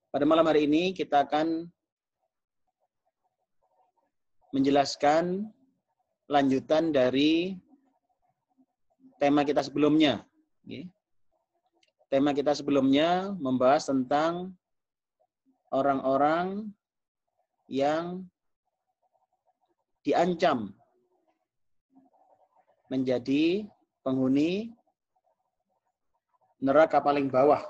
Pada malam hari ini kita akan menjelaskan lanjutan dari tema kita sebelumnya. Tema kita sebelumnya membahas tentang orang-orang yang diancam menjadi penghuni neraka paling bawah,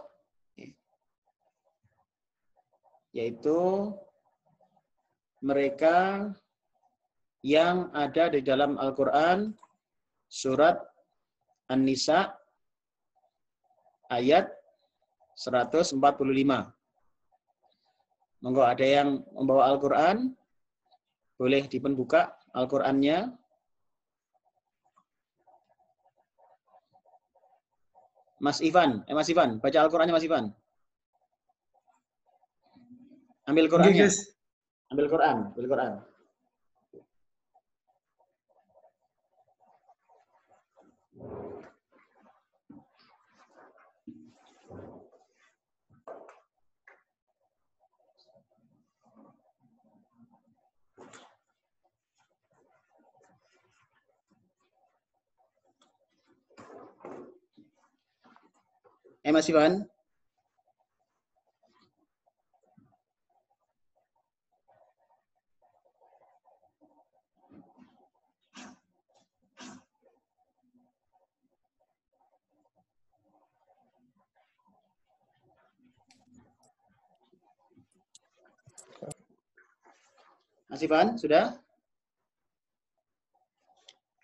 yaitu mereka yang ada di dalam Al-Quran surat An-Nisa ayat 145. Monggo ada yang membawa Al-Quran, boleh dibuka Al-Qurannya. Mas Ivan, baca Al-Qurannya Mas Ivan. Ambil Qurannya. Ambil Quran. Mas Ivan. Mas Ivan, sudah?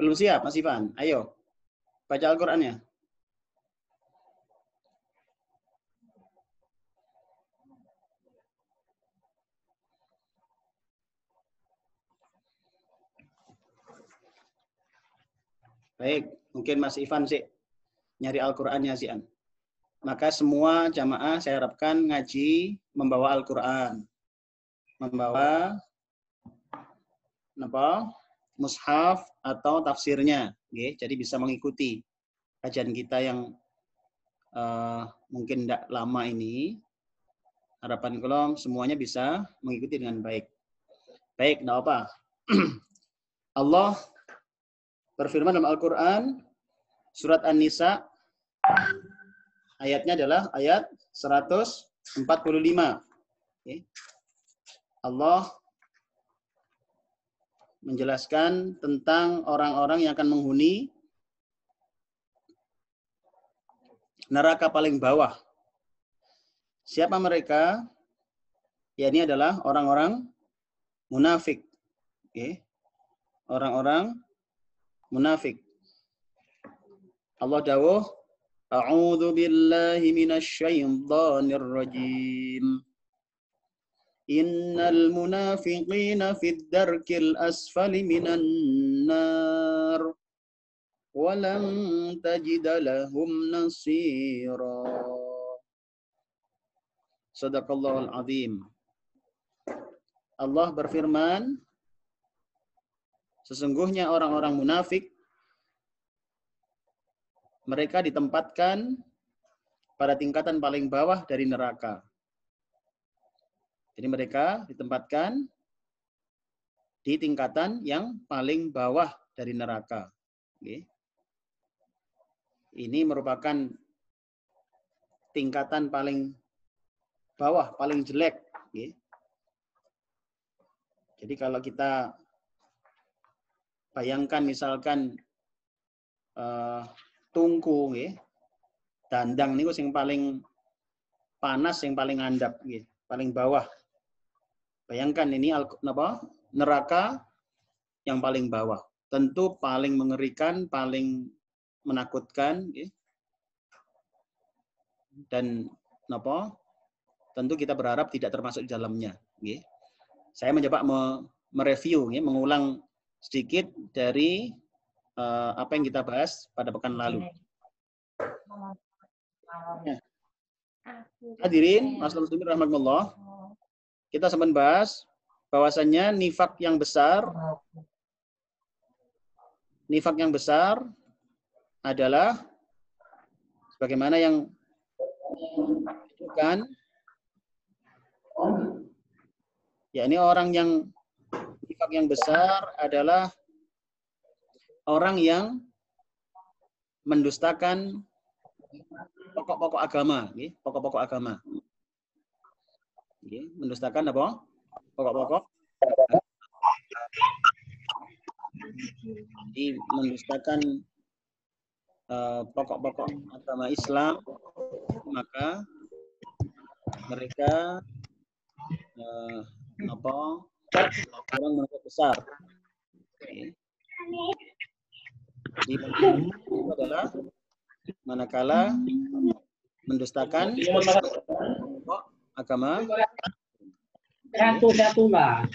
Belum siap, Mas Ivan? Ayo, baca Al-Qurannya. Baik, mungkin Mas Ivan sih nyari Al-Qur'annya sih. Maka semua jamaah saya harapkan ngaji membawa Al-Qur'an. Membawa mushaf atau tafsirnya, jadi bisa mengikuti kajian kita yang mungkin tidak lama ini. Harapan kolom semuanya bisa mengikuti dengan baik. Baik, tidak apa. Allah berfirman dalam Al-Quran, surat An-Nisa, ayatnya adalah ayat 145. Allah menjelaskan tentang orang-orang yang akan menghuni neraka paling bawah. Siapa mereka? Ya, ini adalah orang-orang munafik. Orang-orang munafik. Allah dawuh, A'udzu billahi minasyaitonir rajim. Innal munafiqina fid darkil asfali minan nar. Wa lan tajida lahum nasira. Shadaqallahul azim. Allah berfirman, sesungguhnya orang-orang munafik mereka ditempatkan pada tingkatan paling bawah dari neraka. Jadi mereka ditempatkan di tingkatan yang paling bawah dari neraka. Ini merupakan tingkatan paling bawah, paling jelek. Jadi kalau kita bayangkan misalkan tungku, dandang niku sing paling panas, yang paling andap, paling bawah. Bayangkan ini neraka yang paling bawah. Tentu paling mengerikan, paling menakutkan, dan tentu kita berharap tidak termasuk di dalamnya. Saya mencoba mereview, mengulang sedikit dari apa yang kita bahas pada pekan lalu. Hadirin, Mas Muslimin rahmatullah, kita sempat bahas bahwasannya nifak yang besar adalah sebagaimana yang disebutkan yakni orang yang nifak yang besar adalah orang yang mendustakan pokok-pokok agama, pokok-pokok agama. Mendustakan apa? Pokok-pokok. Jadi mendustakan pokok-pokok agama Islam, maka mereka orang munafik besar. Jadi itu adalah manakala mendustakan pokok agama. Satu-satu lah.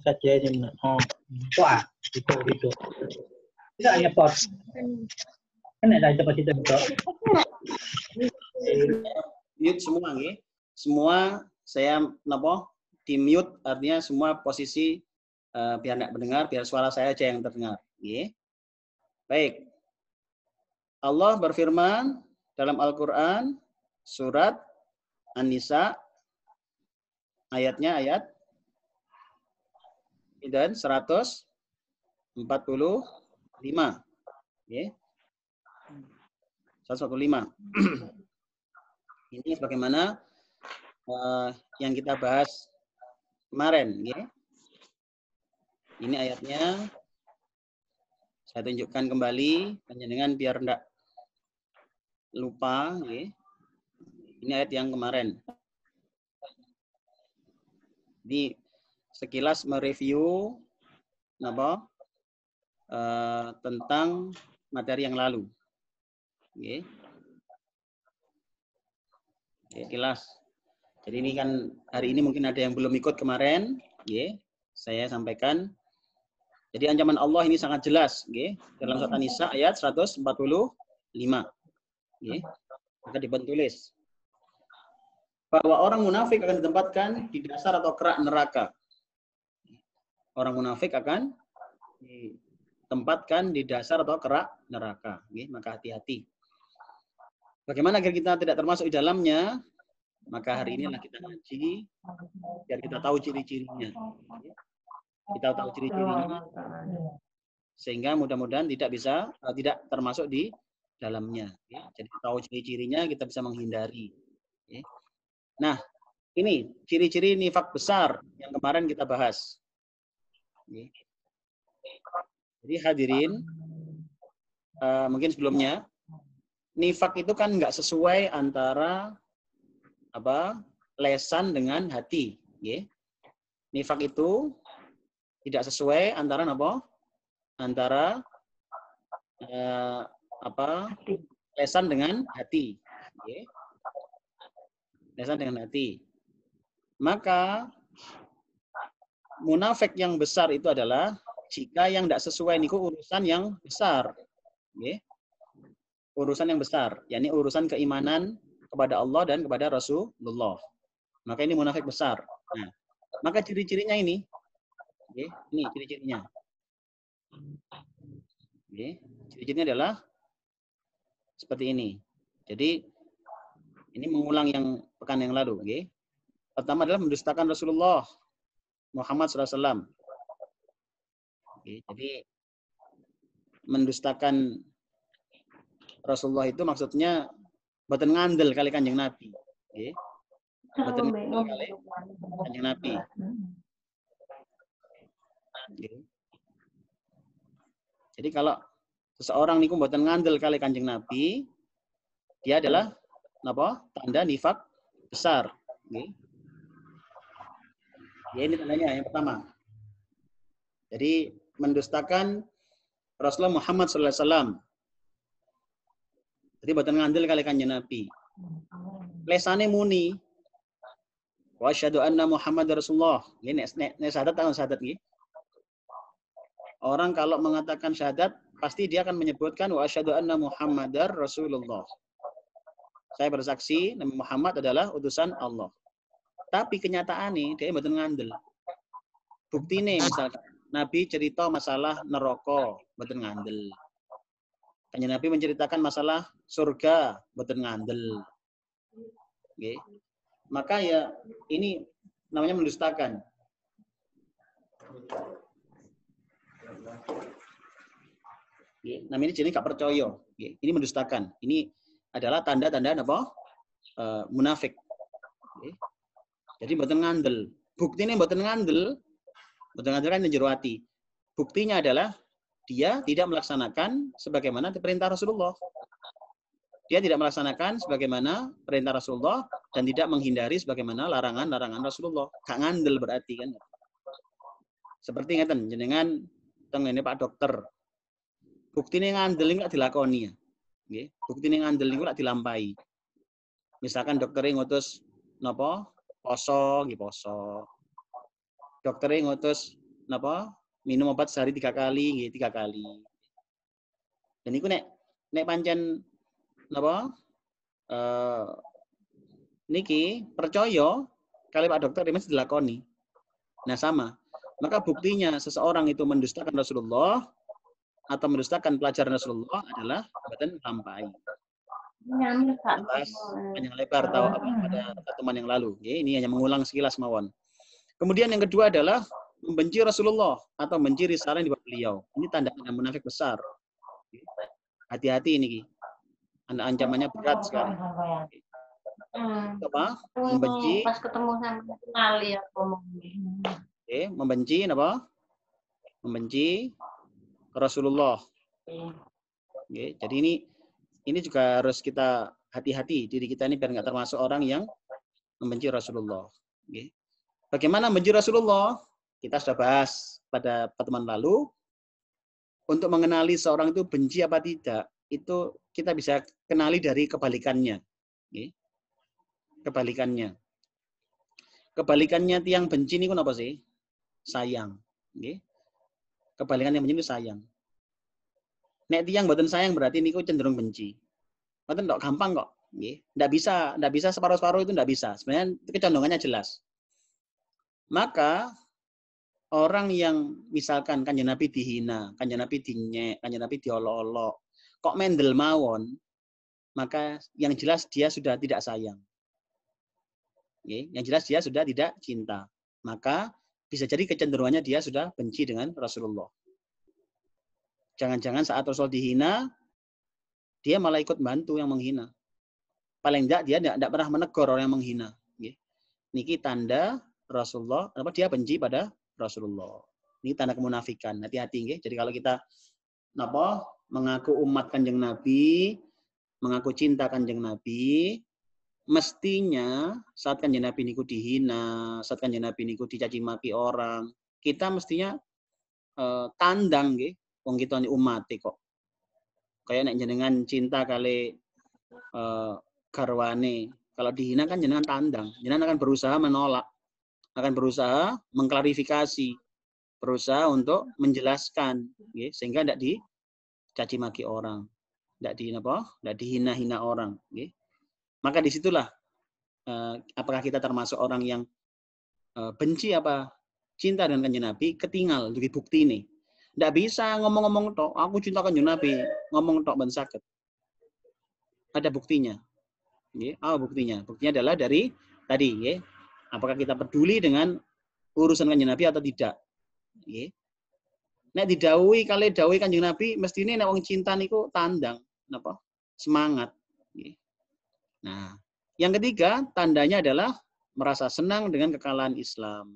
Saja ini. Wah, itu. Tidak hanya pos. Kan ada cepat itu. Mute semua, nggih. Semua saya di mute, artinya semua posisi biar tidak mendengar, biar suara saya aja yang terdengar. Nggih. Baik. Allah berfirman dalam Al-Qur'an surat An-Nisa ayatnya ayat 145. Nggih. 145. Ini sebagaimana yang kita bahas kemarin. Okay? Ini ayatnya saya tunjukkan kembali, panjenengan biar tidak lupa. Okay? Ini ayat yang kemarin. Jadi sekilas mereview tentang materi yang lalu. Okay? Jelas. Jadi ini kan hari ini mungkin ada yang belum ikut kemarin, saya sampaikan. Jadi ancaman Allah ini sangat jelas, dalam surat An-Nisa ayat 145. Maka dibentulis bahwa orang munafik akan ditempatkan di dasar atau kerak neraka. Orang munafik akan ditempatkan di dasar atau kerak neraka. Maka hati-hati. Bagaimana agar kita tidak termasuk di dalamnya? Maka hari inilah kita ngaji biar kita tahu ciri-cirinya. Kita tahu ciri-cirinya sehingga mudah-mudahan tidak termasuk di dalamnya. Jadi tahu ciri-cirinya kita bisa menghindari. Nah, ini ciri-ciri nifak besar yang kemarin kita bahas. Jadi hadirin, mungkin sebelumnya nifak itu kan nggak sesuai antara lesan dengan hati. Nifak itu tidak sesuai antara antara lesan dengan hati. Lesan dengan hati. Maka munafik yang besar itu adalah jika yang tidak sesuai niku urusan yang besar. Urusan yang besar, yakni urusan keimanan kepada Allah dan kepada Rasulullah. Maka ini munafik besar. Nah, maka ciri-cirinya ini. Ini ciri-cirinya. Ciri-cirinya adalah seperti ini. Jadi ini mengulang yang pekan yang lalu. Pertama adalah mendustakan Rasulullah Muhammad SAW. Jadi mendustakan Rasulullah itu maksudnya boten ngandel kali Kanjeng Nabi. Boten ngandel kali Kanjeng Nabi. Jadi kalau seseorang niku boten ngandel kali Kanjeng Nabi, dia adalah tanda nifak besar. Ini tandanya yang pertama. Jadi mendustakan Rasulullah Muhammad SAW. Jadi boten ngandel kali Kanjeng Nabi. Lesane muni wa asyhadu anna Muhammad Rasulullah. Ini syahadat atau syahadat nggih. Orang kalau mengatakan syahadat pasti dia akan menyebutkan wa asyhadu anna Muhammadar Rasulullah. Saya bersaksi Nabi Muhammad adalah utusan Allah. Tapi kenyataannya dia boten ngandel. Buktine misalkan Nabi cerita masalah neraka boten ngandel. Kanjeng Nabi menceritakan masalah surga, boten ngandel. Nggih. Maka ya ini namanya mendustakan. Namanya jenis gak percaya. Ini mendustakan. Ini adalah tanda-tanda apa? Munafik. Jadi mboten ngandel. Buktinya mboten ngandel kan jero ati. Buktinya adalah dia tidak melaksanakan sebagaimana perintah Rasulullah. Dia tidak melaksanakan sebagaimana perintah Rasulullah dan tidak menghindari sebagaimana larangan-larangan Rasulullah. Gak ngandel berarti kan. Seperti ngeten jenengan teng ini Pak Dokter. Buktine ngandel enggak dilakoni ya. Nggih, buktine ngandel niku lak dilampahi. Misalkan doktere ngutus napa? Poso, nggih poso. Doktere ngutus napa? Minum obat sehari 3 kali, nggih 3 kali. Dan iku nek pancen napa? Niki percaya kali Pak Dokter mesti dilakoni. Nah sama. Maka buktinya seseorang itu mendustakan Rasulullah atau mendustakan pelajaran Rasulullah adalah badan lampai. Panjang lebar tahu apa pada pertemuan yang lalu. Ini hanya mengulang sekilas mawon. Kemudian yang kedua adalah membenci Rasulullah atau membenci risalah yang dibawa beliau. Ini tanda-tanda munafik besar. Hati-hati ini. Ancamannya berat sekali. Apa? Membenci. Pas ketemu sama kali ya membenci apa? Membenci Rasulullah. Jadi ini juga harus kita hati-hati diri kita ini biar nggak termasuk orang yang membenci Rasulullah. Bagaimana membenci Rasulullah? Kita sudah bahas pada pertemuan lalu. Untuk mengenali seorang itu benci apa tidak, itu kita bisa kenali dari kebalikannya. Kebalikannya. Kebalikannya tiang benci ini apa sih? Sayang. Kebalikannya benci itu sayang. Nek tiang mboten sayang berarti niku cenderung benci. Mboten kok gampang kok. Nggih. Ndak bisa separuh-separuh itu ndak bisa. Sebenarnya kecondongannya jelas. Maka orang yang misalkan Kanjeng Nabi dihina, Kanjeng Nabi dinyek, Kanjeng Nabi diolok-olok, kok mendel mawon, maka yang jelas dia sudah tidak sayang. Yang jelas dia sudah tidak cinta. Maka bisa jadi kecenderungannya dia sudah benci dengan Rasulullah. Jangan-jangan saat Rasul dihina, dia malah ikut bantu yang menghina. Paling tidak dia tidak pernah menegur orang yang menghina. Niki tanda Rasulullah, dia benci pada Rasulullah. Ini tanda kemunafikan. Hati-hati nggih. Jadi kalau kita mengaku umat Kanjeng Nabi, mengaku cinta Kanjeng Nabi, mestinya saat Kanjeng Nabi niku dihina, saat Kanjeng Nabi niku dicaci maki orang, kita mestinya tandang nggih. Wong kita ni umat kok. Kayak nek jenengan cinta kali garwane, kalau dihina kan jenengan tandang. Jenengan akan berusaha menolak, akan berusaha mengklarifikasi, berusaha untuk menjelaskan, sehingga tidak dicaci maki orang, tidak dihina-hina orang. Maka disitulah apakah kita termasuk orang yang benci apa cinta dengan Kanjeng Nabi, ketinggal dari bukti ini. Tidak bisa ngomong-ngomong tok, aku cinta Kanjeng Nabi, ngomong tok ben saged. Ada buktinya. Buktinya? Buktinya adalah dari tadi, apakah kita peduli dengan urusan Kanjeng Nabi atau tidak. Nek didhawuhi kali dawuhi Kanjeng Nabi, mestine nek wong cinta niku tandang, semangat. Nah, yang ketiga tandanya adalah merasa senang dengan kekalahan Islam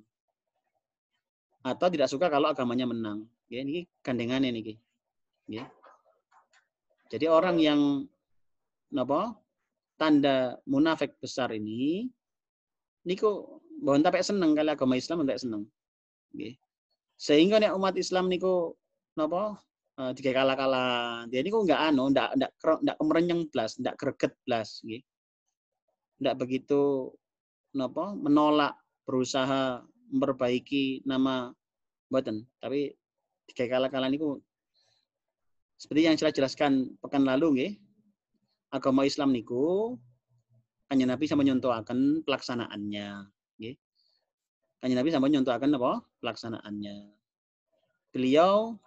atau tidak suka kalau agamanya menang. Ini gandengannya niki. Jadi orang yang tanda munafik besar ini niku mbon sampai seneng kali agama Islam entek seneng. Sehingga nek umat Islam niku digawe kalah-kalah. Dia niku enggak kemerenyeng blas, enggak greget blas nggih. Enggak begitu menolak, berusaha memperbaiki nama mboten, tapi digawe kalah-kalah niku seperti yang saya jelaskan pekan lalu nggih. Agama Islam niku Kanjeng Nabi sampe nyontohaken pelaksanaannya, nggih. Kanjeng Nabi sampe nyontohaken pelaksanaannya. Beliau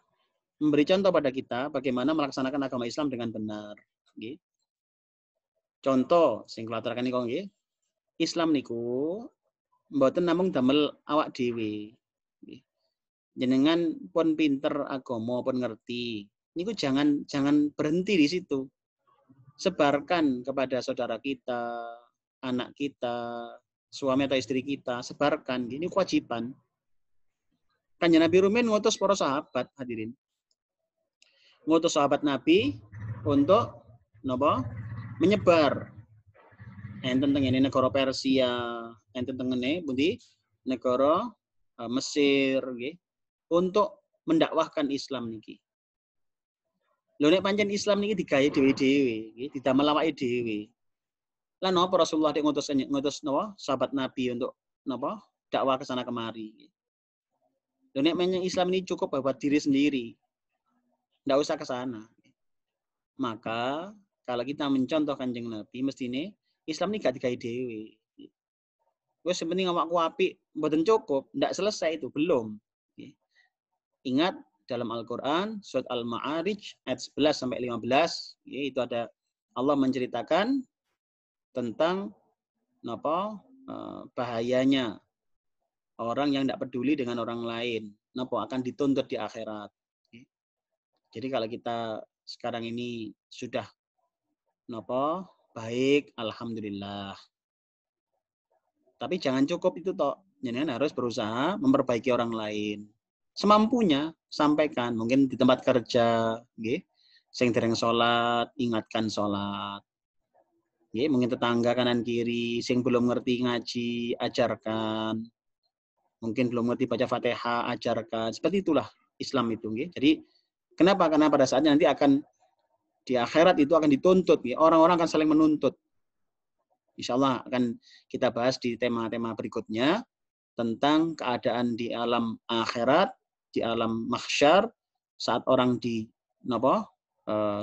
memberi contoh pada kita bagaimana melaksanakan agama Islam dengan benar, nggih. Contoh sing kula aturaken niku nggih. Islam niku mboten namung damel awak dhewe. Nggih. Jenengan pun pinter agama, pun ngerti. Niku jangan berhenti di situ. Sebarkan kepada saudara kita, anak kita, suami atau istri kita, sebarkan. Ini kewajiban. Kanjeng Nabi rumiyin ngutus para sahabat, hadirin. Ngutus sahabat Nabi untuk napa? Menyebar. Enten tengene negara Persia, enten tengene pundi? Negara Mesir nggih. Untuk mendakwahkan Islam niki. Lho nek pancen Islam niki digawe dhewe-dhewe, nggih, didamel awake dhewe. Lah napa Rasulullah ngutus napa? Sahabat Nabi untuk napa? Dakwah ke sana kemari. Lho nek pancen Islam ini cukup buat diri sendiri. Enggak usah ke sana. Maka kalau kita mencontoh Kanjeng Nabi mestine Islam ini gak digawe dhewe. Wes penting awakku apik, mboten cukup, ndak selesai itu, belum. Ingat dalam Al-Qur'an surat Al-Ma'arij ayat 11 sampai 15, itu ada Allah menceritakan tentang napa bahayanya orang yang tidak peduli dengan orang lain, napa akan dituntut di akhirat. Jadi kalau kita sekarang ini sudah napa baik, alhamdulillah. Tapi jangan cukup itu toh, jenengan harus berusaha memperbaiki orang lain. Semampunya sampaikan, mungkin di tempat kerja, nggih. Sing dereng salat, ingatkan salat. Nggih, mungkin tetangga kanan kiri sing belum ngerti ngaji, ajarkan. Mungkin belum ngerti baca Fatihah, ajarkan. Seperti itulah Islam itu, nggih. Jadi kenapa? Karena pada saatnya nanti akan di akhirat itu akan dituntut, nggih. Orang-orang akan saling menuntut. Insya Allah akan kita bahas di tema-tema berikutnya tentang keadaan di alam akhirat, di alam mahsyar saat orang di napa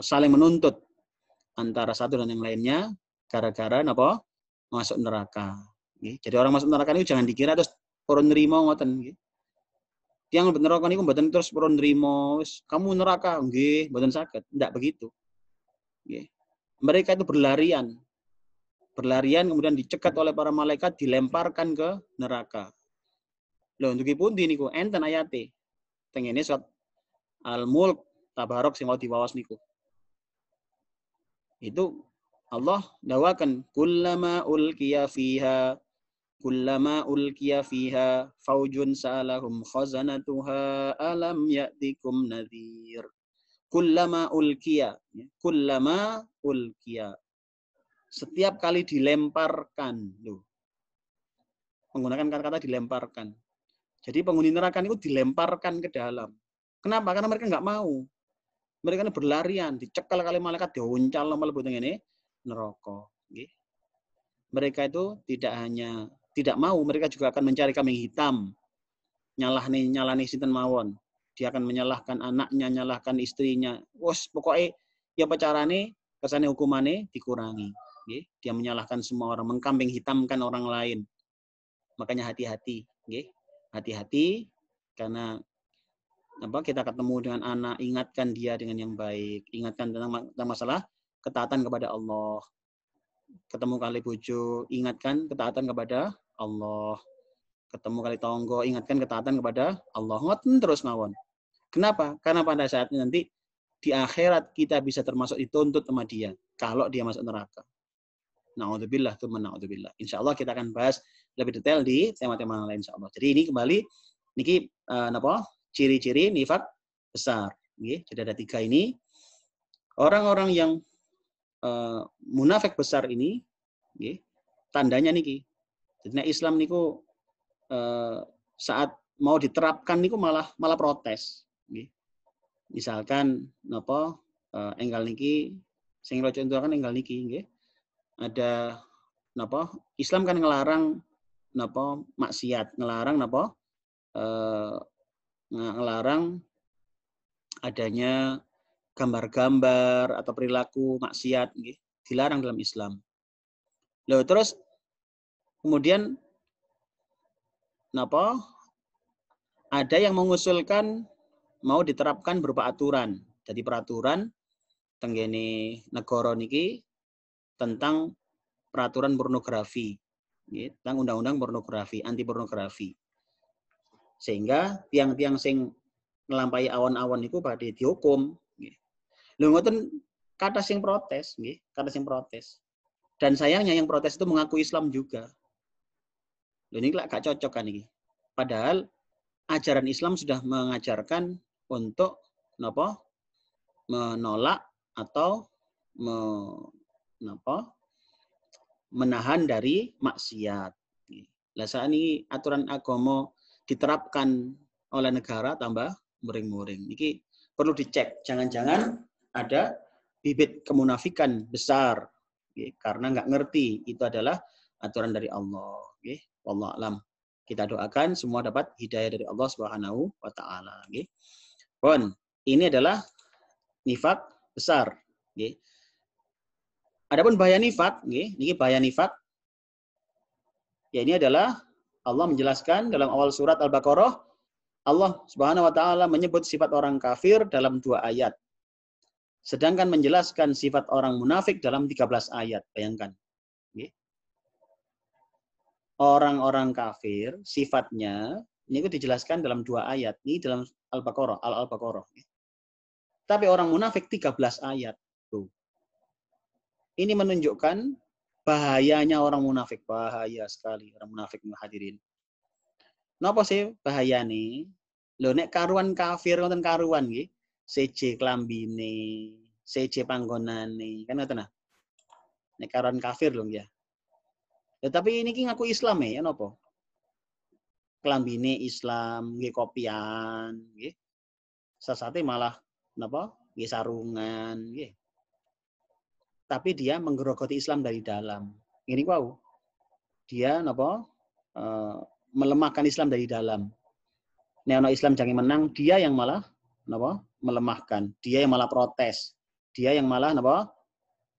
saling menuntut antara satu dan yang lainnya gara-gara napa masuk neraka. Jadi orang masuk neraka itu jangan dikira terus purun nrimo ngoten nggih. Tiyang neraka niku mboten terus purun nrimo, wis kamu neraka nggih, mboten saged, ndak begitu. Nggih. Mereka itu berlarian kemudian dicegat oleh para malaikat, dilemparkan ke neraka. Lho untuk pundi niku enten ayate. Tengene surat Al-Mulk Tabarok sing mau diwaos niku. Itu Allah dawakan kullama ulqiya fiha faujun sa'alahum khazanatuha alam ya'tikum nadhir. Kullama ulqiya. Setiap kali dilemparkan, loh. Menggunakan kata-kata dilemparkan. Jadi penghuni neraka itu dilemparkan ke dalam. Kenapa? Karena mereka nggak mau. Mereka berlarian, dicekal kali malaikat, diuncal mlebu ngene neraka. Mereka itu tidak mau, mereka juga akan mencari kambing hitam. Nyalahne sinten mawon. Dia akan menyalahkan anaknya, menyalahkan istrinya. Wes pokoknya ya pacarane kesane hukumane dikurangi. Dia menyalahkan semua orang, mengkambing hitamkan orang lain. Makanya hati-hati, hati-hati karena kita ketemu dengan anak, ingatkan dia dengan yang baik, ingatkan tentang masalah ketaatan kepada Allah. Ketemu kali bojo, ingatkan ketaatan kepada Allah. Ketemu kali tonggo, ingatkan ketaatan kepada Allah. Ngoten terus mawon. Kenapa? Karena pada saatnya nanti di akhirat kita bisa termasuk dituntut sama dia kalau dia masuk neraka. Na'udzubillah, na'udzubillah. Insya Allah kita akan bahas lebih detail di tema-tema lain insya Allah. Jadi ini kembali niki ciri-ciri nifak besar. Jadi ada 3 ini. Orang-orang yang munafik besar ini, tandanya niki. Jadi Islam niku saat mau diterapkan niku malah protes. Misalkan enggal niki, sing kula contohkan enggal niki, ada Islam kan ngelarang maksiat, ngelarang adanya gambar-gambar atau perilaku maksiat, dilarang dalam Islam. Lalu terus kemudian ada yang mengusulkan mau diterapkan berupa aturan. Jadi peraturan tenggene negara niki tentang peraturan pornografi, tentang undang-undang pornografi, anti pornografi. Sehingga tiang-tiang sing ngelampai awan-awan itu pada dihukum. Lho ngoten kata sing protes, kata sing protes. Dan sayangnya yang protes itu mengaku Islam juga. Lho ini gak cocok kan ini. Padahal ajaran Islam sudah mengajarkan untuk menolak atau menahan dari maksiat. Lah saat ini aturan agama diterapkan oleh negara tambah muring-muring. Ini perlu dicek. Jangan-jangan ada bibit kemunafikan besar karena nggak ngerti itu adalah aturan dari Allah. Wallahu a'lam. Kita doakan semua dapat hidayah dari Allah Subhanahu wa taala. Pun ini adalah nifak besar. Adapun bahaya nifak, ini bahaya nifak. Ya ini adalah Allah menjelaskan dalam awal surat Al-Baqarah, Allah Subhanahu wa taala menyebut sifat orang kafir dalam 2 ayat. Sedangkan menjelaskan sifat orang munafik dalam 13 ayat. Bayangkan. Orang-orang kafir sifatnya ini itu dijelaskan dalam 2 ayat. Ini dalam Al-Baqarah, Al-Baqarah. Tapi orang munafik 13 ayat. Tuh. Ini menunjukkan bahayanya orang munafik. Bahaya sekali orang munafik, hadirin. Napa sih bahaya nih? Lho nek karuan kafir wonten karuan nggih. CJ klambine, CJ panggonane, kan ngoten nah. Nek karuan kafir lho ya. Tapi ini ki ngaku Islam ya napa? Klambine Islam, nggih kopian, nggih. Sesate malah napa? Nggih sarungan, nggih. Tapi dia menggerogoti Islam dari dalam. Ini wau. Dia napa? Melemahkan Islam dari dalam. Nek ana Islam jange menang, dia yang malah napa? Melemahkan. Dia yang malah protes. Dia yang malah napa?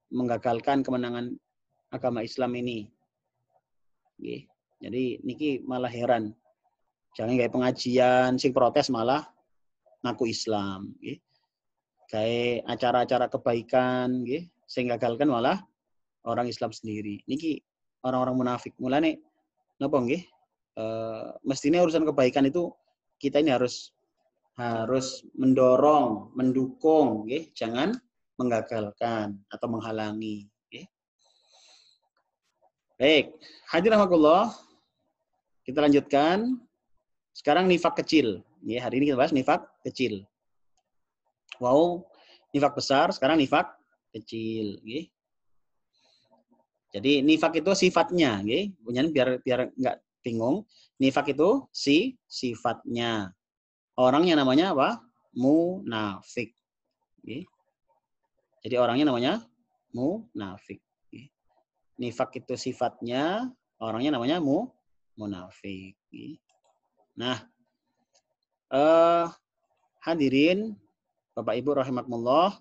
Menggagalkan kemenangan agama Islam ini. Nggih. Jadi niki malah heran. Jangan kayak pengajian sing protes malah ngaku Islam, nggih. Kayak acara-acara kebaikan, nggih, sing gagalkan malah orang Islam sendiri. Niki orang-orang munafik. Mulane napa nggih? Mestinya urusan kebaikan itu kita ini harus mendorong, mendukung, nggih, jangan menggagalkan atau menghalangi, nggih. Baik, hadirin rahimakumullah. Kita lanjutkan. Sekarang nifak kecil. Ya, hari ini kita bahas nifak kecil. Wow, nifak besar, sekarang nifak kecil. Nggih. Jadi nifak itu sifatnya. Nggih. Biar nggak bingung. Nifak itu sifatnya. Orangnya namanya apa? Munafik. Nggih. Jadi orangnya namanya munafik. Nggih. Nifak itu sifatnya, orangnya namanya munafik. Nggih. Nah, hadirin Bapak Ibu rahimakumullah,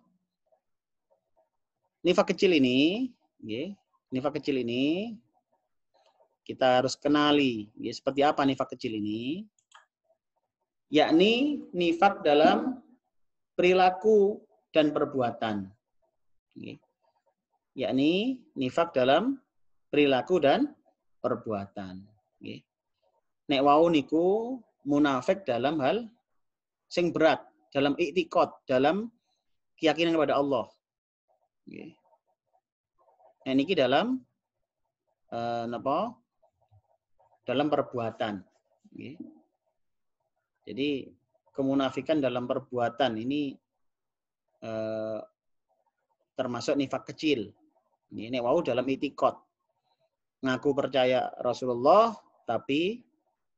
nifak kecil ini, nifak kecil ini kita harus kenali, seperti apa nifak kecil ini, yakni nifak dalam perilaku dan perbuatan, yakni nifak dalam perilaku dan perbuatan. Nek wau niku munafik dalam hal sing berat, dalam iktikad, dalam keyakinan kepada Allah. Nah niki dalam dalam perbuatan. Jadi kemunafikan dalam perbuatan ini termasuk nifak kecil. Nek wau dalam iktikad, ngaku percaya Rasulullah tapi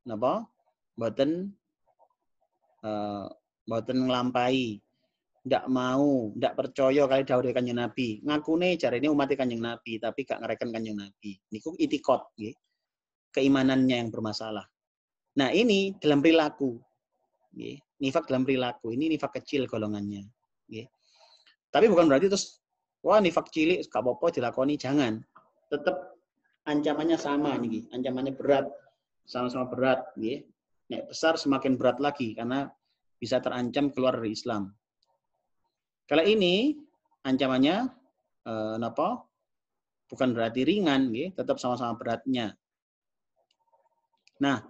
napa mboten nglampahi, ndak mau, ndak percaya kali dawuh Kanjeng Nabi. Ngakune jarene umat Kanjeng Nabi tapi gak ngereken Kanjeng Nabi. Niku itikad nggih. Keimanannya yang bermasalah. Nah, ini dalam perilaku. Nggih. Nifak dalam perilaku. Ini nifak kecil golongannya, nggih. Tapi bukan berarti terus wah nifak cilik gak apa-apa dilakoni, jangan. Tetap ancamannya sama niki. Ancamannya berat. Sama-sama berat, nggih. Nek besar semakin berat lagi karena bisa terancam keluar dari Islam. Kalau ini ancamannya Bukan berarti ringan, nggih, tetap sama-sama beratnya. Nah,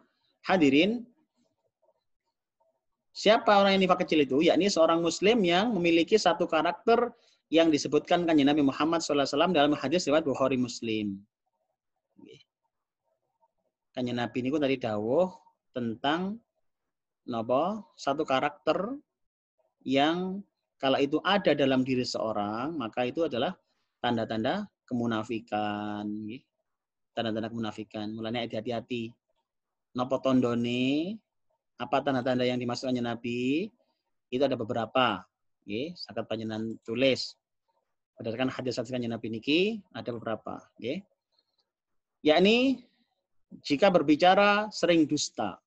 hadirin, siapa orang yang nifak kecil itu? Yakni seorang muslim yang memiliki satu karakter yang disebutkan Kanjeng Nabi Muhammad SAW dalam hadis riwayat Bukhari Muslim. Kanjeng Nabi ini tadi dawuh tentang napa? Satu karakter yang kalau itu ada dalam diri seorang, maka itu adalah tanda-tanda kemunafikan. Tanda-tanda kemunafikan. Mulanya hati-hati. Napa tondone, apa tanda-tanda yang dimasukkannya Nabi, itu ada beberapa. Saged panjenengan tulis. Berdasarkan hadis-hadis kanjeng Nabi niki, ada beberapa. Yakni, jika berbicara sering dusta.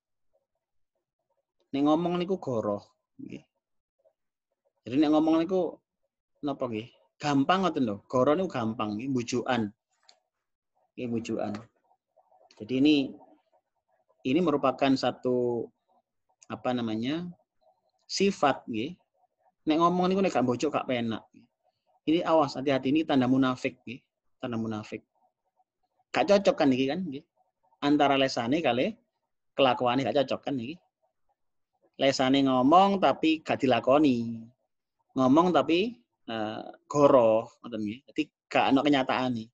Nek ngomong niku goroh. Jadi nek ngomong niku napa nggih? Gampang ngoten lho. Goroh niku gampang, bujukan. Bujukan. Jadi ini merupakan satu apa namanya? Sifat nggih. Nek ngomong niku nek gak bojok gak penak. Ini awas, hati-hati, ini tanda munafik nggih. Tanda munafik. Gak cocok kan niki kan nggih. Antara lesane kali kelakuane gak cocok kan niki. Lesane ngomong tapi gak dilakoni. Ngomong tapi goroh ngoten nggih. Dadi gak ana kenyataane.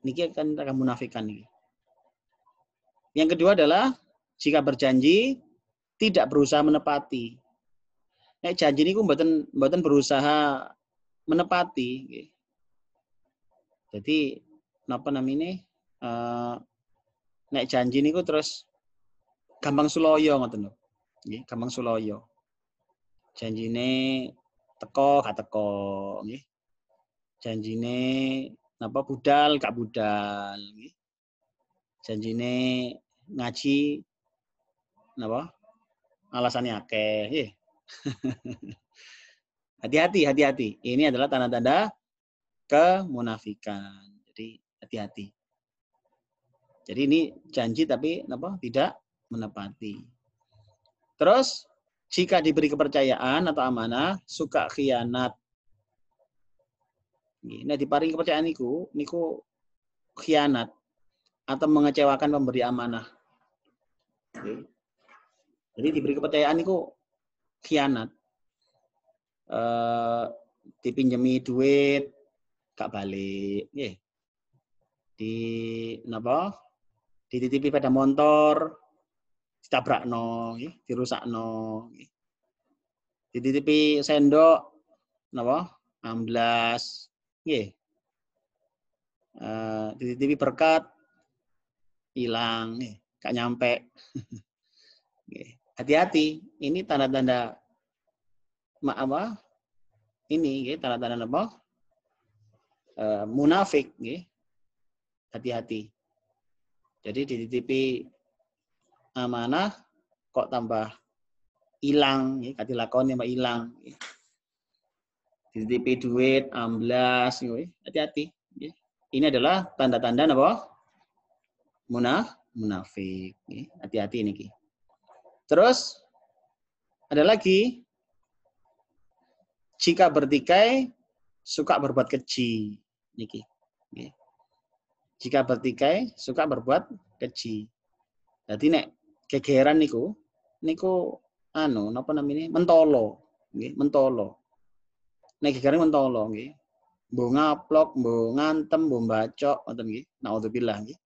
Niki kan kemunafikan niki. Yang kedua adalah jika berjanji tidak berusaha menepati. Nek janji niku mboten berusaha menepati nggih. Jadi napa namine nek janji niku terus gampang suloyo ngoten lho. Nggih, gampang suloyo. Janjine teko gak teko nggih. Janjine napa budal gak budal nggih. Janjine ngaji napa? Alasannya akeh nggih. Hati-hati. Ini adalah tanda-tanda kemunafikan. Jadi hati-hati. Jadi ini janji tapi apa? Tidak menepati. Terus jika diberi kepercayaan atau amanah, suka khianat. Nah, diparingi kepercayaan niku khianat atau mengecewakan pemberi amanah. Jadi diberi kepercayaan niku khianat. Dipinjemi duit gak balik, nggih. Di napa? Dititipi pada motor, ditabrakno, nggih, dirusakno, nggih. Dititipi sendok napa? Amblas, nggih. Dititipi berkat hilang, nggih, gak nyampe. Hati-hati, ini tanda-tanda apa? Ini nggih, tanda-tanda apa? Munafik, nggih. Hati-hati. Jadi dititipi amanah kok tambah hilang, nggih, gak dilakoni tambah hilang. Dititipi duit amblas, nggih. Hati-hati, nggih. Ini adalah tanda-tanda apa? Munafik, nggih. Hati-hati niki. Terus ada lagi, jika bertikai suka berbuat keji, niki. Jika bertikai suka berbuat keji. Jadi nek gegeran niku anu napa namine mentolo, nggih, mentolo. Nek gegeran mentolo nggih. Mbok ngaplok, mbok ngantem, mbok bacok ngoten nggih. Naudzubillah nggih.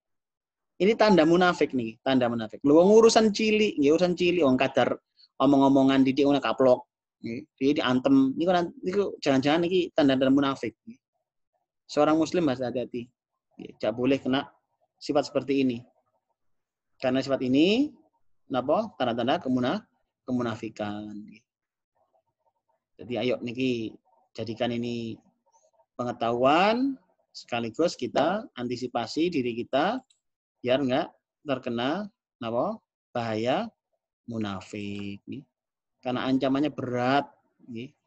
Ini tanda munafik nih, tanda munafik. Lu urusan cilik, nggih, urusan cilik wong kadar omong-omongan didik ngono kaplok. Nggih, diantem. Niku jangan-jangan iki tanda-tanda munafik. Seorang muslim harus hati-hati. Tidak boleh kena sifat seperti ini. Karena sifat ini napa? Tanda-tanda kemunafikan. Jadi ayo niki jadikan ini pengetahuan sekaligus kita antisipasi diri kita biar enggak terkena napa? Bahaya munafik. Karena ancamannya berat,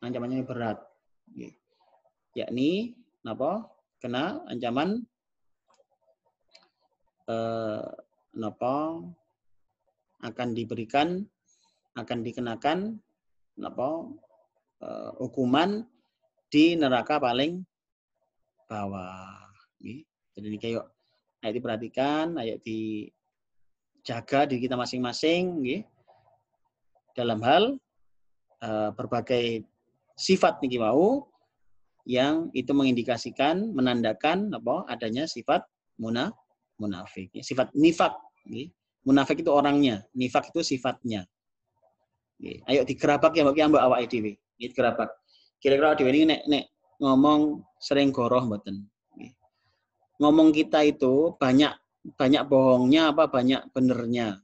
ancamannya berat. Yakni napa? Kena ancaman napa akan dikenakan napa hukuman di neraka paling bawah. Nggih. Jadi ini kayak ayo diperhatikan, ayo dijaga diri kita masing-masing nggih. Dalam hal berbagai sifat niki wau yang itu mengindikasikan, menandakan apa adanya sifat munafik. Sifat nifak. Munafik itu orangnya, nifak itu sifatnya. Ayo digerabak ya mbak awake dhewe. Digerabak. Kira-kira dhewe ini nek ngomong sering goroh mboten. Ngomong kita itu banyak bohongnya apa banyak benernya.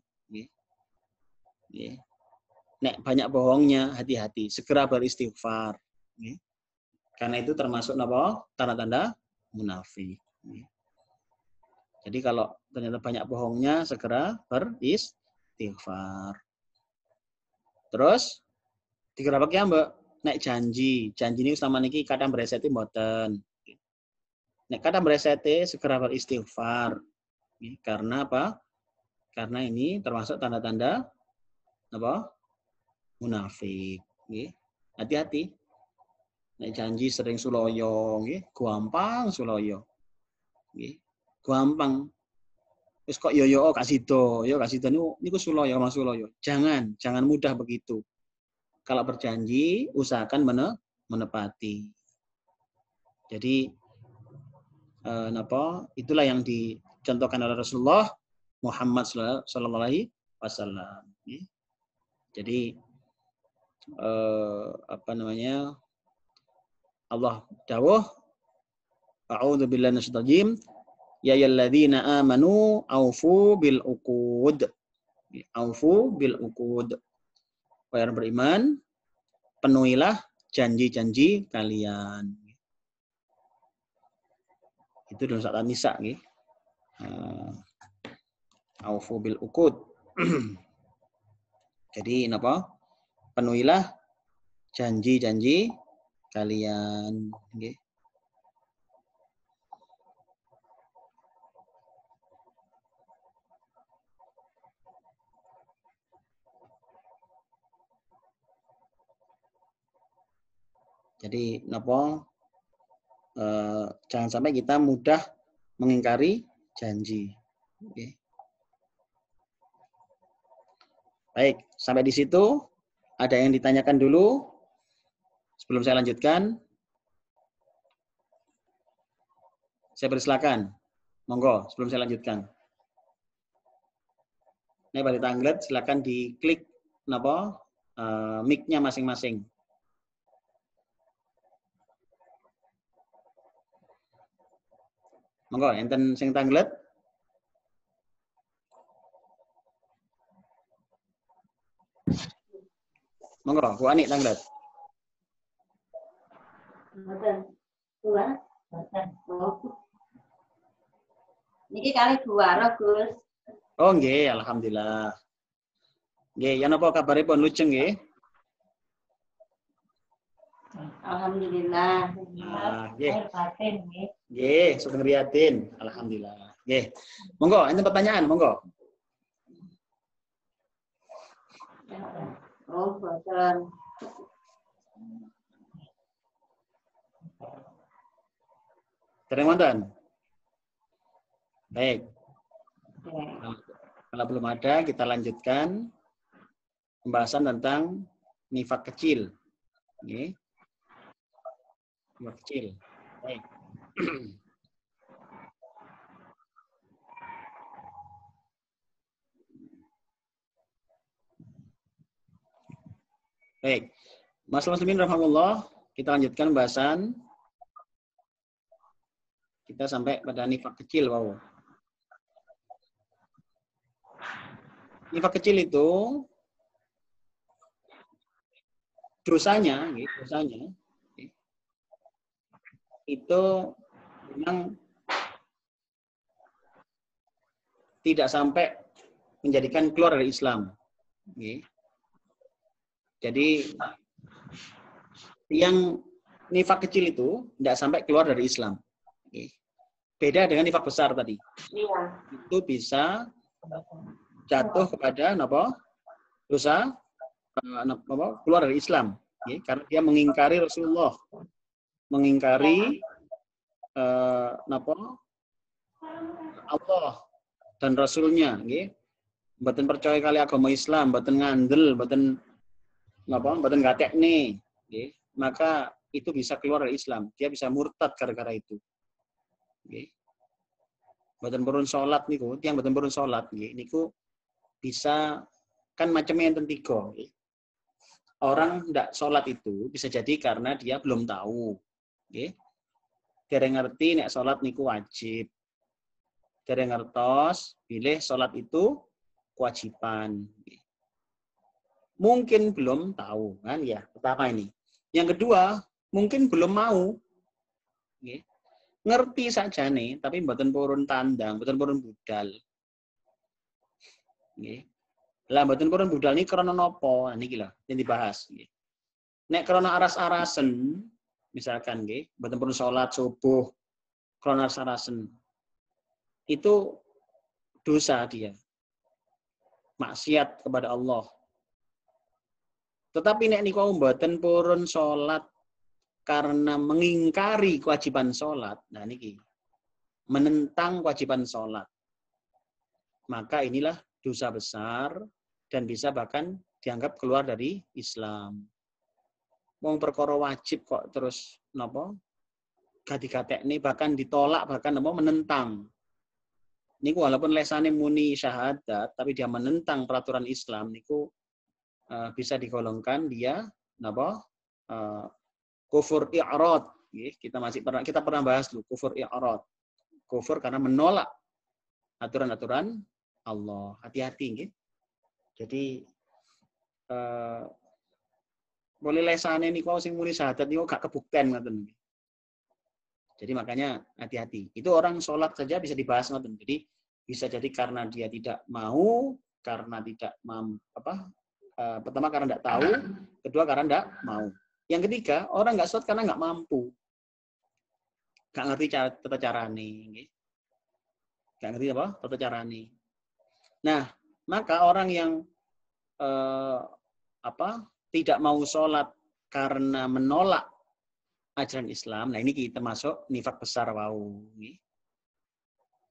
Nek banyak bohongnya, hati-hati, segera beristighfar. Karena itu termasuk apa? Tanda-tanda munafik. Jadi kalau ternyata banyak bohongnya, segera beristighfar. Terus digerabak ya mbak, nek janji ini selama niki kadang bereseti mboten. Nek kadang bereseti segera beristighfar. Karena apa? Karena ini termasuk tanda-tanda apa? Munafik. Hati-hati. Nek janji sering suloyo, gampang suloyo. Gampang. Wis kok yo kasito niku suloyo mas suloyo. Jangan mudah begitu. Kalau berjanji usahakan menepati. Jadi itulah yang dicontohkan oleh Rasulullah Muhammad sallallahu alaihi wasallam. Jadi Allah dawuh, a'udzu billahi minasyaitonir rajim, ya ayyuhalladzina amanu aufu bil uqud. Aufu bil uqud. Wahai orang beriman, penuhilah janji-janji kalian. Itu dalam surat An-Nisa nggih. Aufu bil uqud. Jadi napa? Penuhilah janji-janji kalian, nggih. Jadi napa? Jangan sampai kita mudah mengingkari janji. Nggih. Baik, sampai di situ ada yang ditanyakan dulu? Sebelum saya lanjutkan, saya persilakan. Monggo, sebelum saya lanjutkan. Ini Pak Tanglet, silakan diklik mic-nya masing-masing. Monggo, enten sing Tanglet. Monggo, Bu Ani Tanglet. Niki kali dua Gus. Oh nggih, alhamdulillah. Nggih, ya napa kabaripun lujeng nggih? Alhamdulillah. Nggih. Nggih, sugeng riyatin. Alhamdulillah. Nggih. Monggo, enten pertanyaan, monggo. Oh, boten. Dereng wonten? Baik. Kalau belum ada, kita lanjutkan pembahasan tentang nifak kecil. Oke. Nifak kecil. Baik. Baik. Mas muslimin rahmatullah, kita lanjutkan pembahasan. Kita sampai pada nifak kecil, wow. Nifak kecil itu dosanya itu memang tidak sampai menjadikan keluar dari Islam. Jadi yang nifak kecil itu tidak sampai keluar dari Islam. Beda dengan nifak besar tadi. Iya. Itu bisa jatuh kepada dosa keluar dari Islam, karena dia mengingkari Rasulullah, mengingkari Allah dan Rasulnya, nggih. Mboten percaya kali agama Islam, mboten ngandel, mboten napa, mboten gatekne, nggih. Maka itu bisa keluar dari Islam. Dia bisa murtad gara-gara itu. Nggih. Mboten purun salat niku, tiyang mboten purun salat nggih niku bisa kan macamnya enten 3, nggih. Orang ndak sholat itu bisa jadi karena dia belum tahu. Okay. Dereng ngerti nek sholat niku wajib. Dereng ngertos pilih sholat itu kewajiban. Okay. Mungkin belum tahu kan ya. Pertama ini. Yang kedua mungkin belum mau. Okay. Ngerti saja nih tapi mboten purun tandang, mboten purun budal. Okay. Lah mboten purun budal ini krana napa? Niki lho yang dibahas nggih. Nek krana aras-arasen misalkan nggih, mboten purun salat subuh krana aras-arasen. Itu dosa dia. Maksiat kepada Allah. Tetapi nek niku mboten purun salat karena mengingkari kewajiban salat, nah niki menentang kewajiban salat. Maka inilah dosa besar dan bisa bahkan dianggap keluar dari Islam. Wong perkara wajib kok terus napa? Gati-gatekne bahkan ditolak bahkan napa menentang. Niku walaupun lesane muni syahadat tapi dia menentang peraturan Islam niku bisa digolongkan dia napa? Kufur i'rad. Kita pernah bahas dulu kufur i'rad. Kufur karena menolak aturan-aturan Allah. Hati-hati nggih. Jadi boleh lesane niku sing muni syahadat niku gak kebukten ngoten. Jadi makanya hati-hati. Itu orang sholat saja bisa dibahas ngoten. Jadi bisa jadi karena dia tidak mau, karena tidak pertama karena tidak tahu, kedua karena tidak mau. Yang ketiga, orang nggak sholat karena nggak mampu. Nggak ngerti tata carane. Nggak ngerti apa? Tata carane. Nah, maka orang yang tidak mau sholat karena menolak ajaran Islam, nah ini kita masuk nifak besar wau.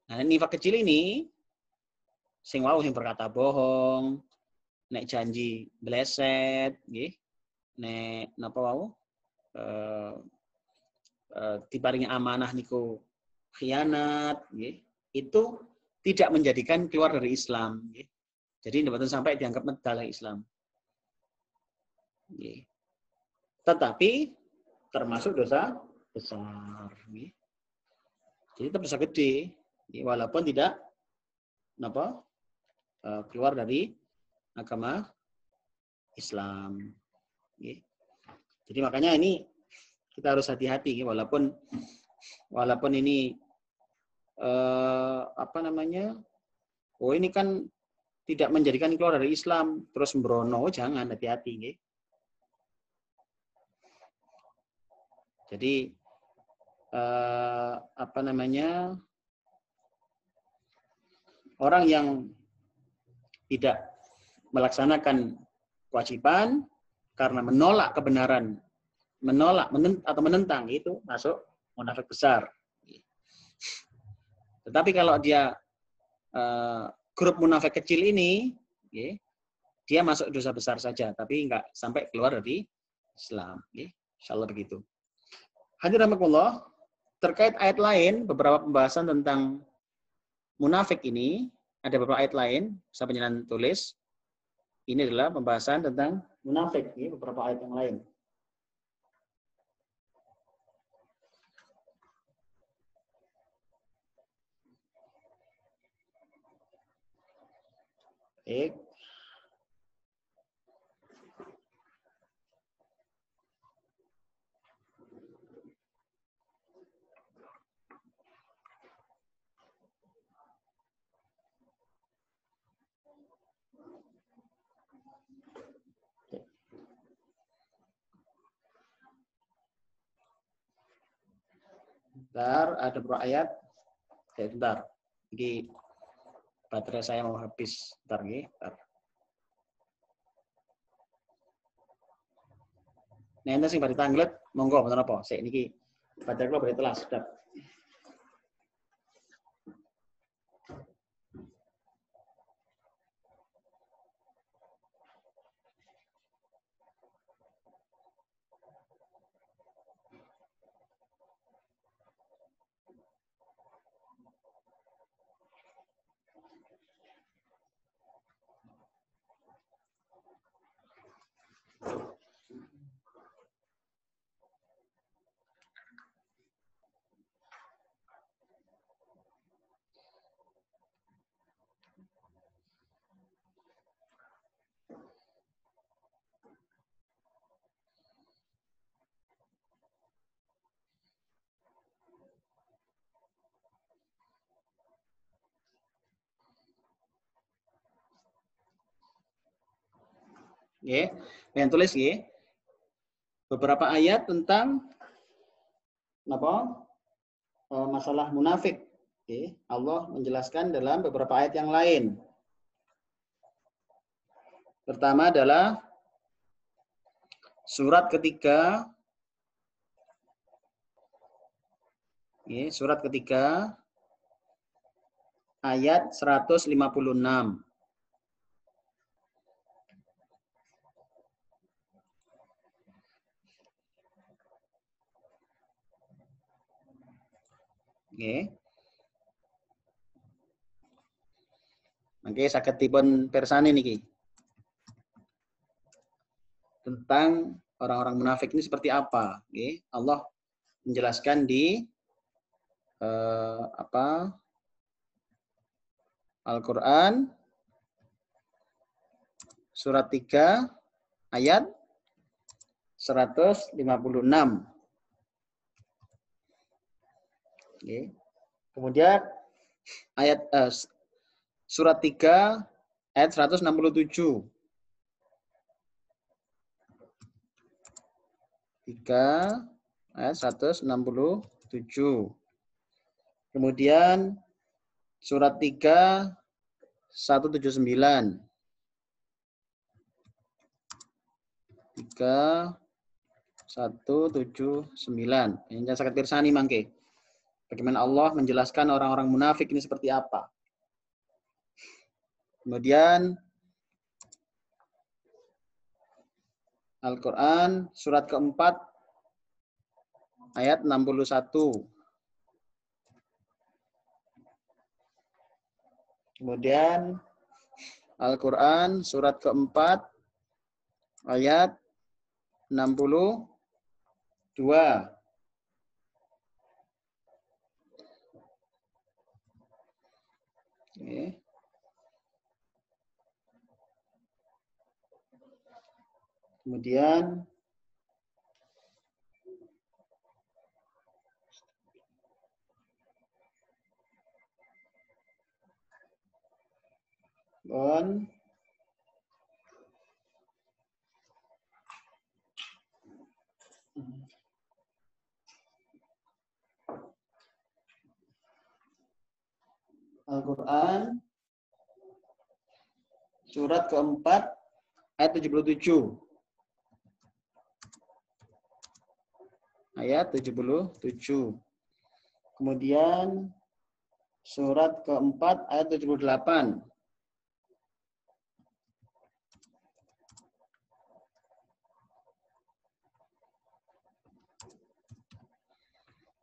Nah nifak kecil ini, sing wau sing berkata bohong, nek janji bleset, nek napa wau, diparingi amanah niku khianat, itu tidak menjadikan keluar dari Islam. Jadi mboten sampai dianggap medal Islam. Tetapi termasuk dosa besar. Jadi tetap dosa gede, walaupun tidak keluar dari agama Islam. Jadi makanya ini kita harus hati-hati, walaupun ini ini kan tidak menjadikan keluar dari Islam, terus mbrono, jangan, hati-hati. Jadi orang yang tidak melaksanakan kewajiban karena menolak kebenaran, atau menentang, itu masuk munafik besar. Tetapi kalau dia grup munafik kecil ini, dia masuk dosa besar saja, tapi nggak sampai keluar dari Islam. Insyaallah begitu. Hadirin rahimakumullah, terkait ayat lain, beberapa pembahasan tentang munafik ini, ada beberapa ayat lain, bisa penjelasan tulis. Ini adalah pembahasan tentang munafik, beberapa ayat yang lain. Baik. Bentar, ada beberapa ayat. Bentar. Jadi baterai saya mau habis. Bentar. Nah, ente sing bari tanglet, monggo mboten apa. Sik niki baterai kula bari telas, sedap. Nggih. Yang tulis nggih. Beberapa ayat tentang apa? Masalah munafik. Nggih. Allah menjelaskan dalam beberapa ayat yang lain. Pertama adalah surat ketiga. Nggih, surat ketiga ayat 156. Nggih. Mangke saged dipun pirsani niki. Tentang orang-orang munafik ini seperti apa, nggih. Allah menjelaskan di Al-Qur'an surat 3 ayat 156. Nggih. Kemudian ayat surat 3 ayat 167. 3 ayat 167. Kemudian surat 3 179. 3 179. Yang sangat pirsani mangke. Bagaimana Allah menjelaskan orang-orang munafik ini seperti apa. Kemudian Al-Quran surat keempat ayat 61. Kemudian Al-Quran surat keempat ayat 62. Oke. Kemudian Al-Quran surat keempat ayat 77. Ayat 77. Kemudian surat keempat ayat 78.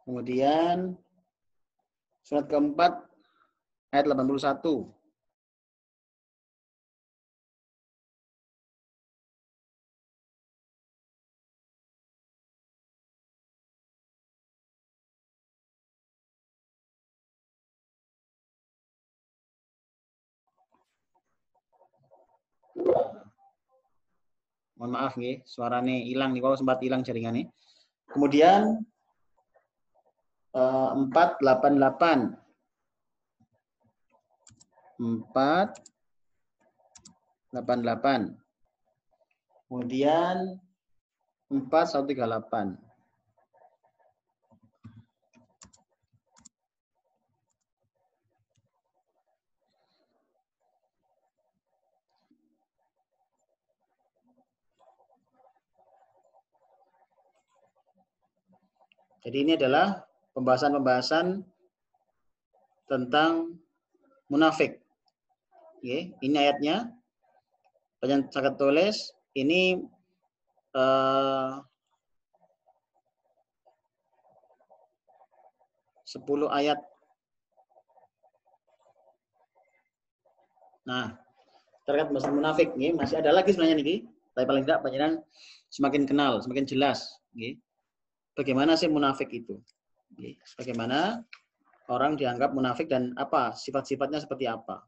Kemudian surat keempat ayat 81. Mohon maaf nih, suaranya hilang nih, kalau sempat hilang jaringannya. Kemudian 488. 488. Kemudian 4138. Jadi ini adalah pembahasan-pembahasan tentang munafik. Oke, ini ayatnya. Panjenengan saged tulis ini 10 ayat. Nah, terkait bahasa munafik nih, masih ada lagi sebenarnya nih, tapi paling tidak panjenengan semakin kenal, semakin jelas, nggih. Bagaimana sih munafik itu? Nggih. Bagaimana orang dianggap munafik dan apa sifat-sifatnya seperti apa?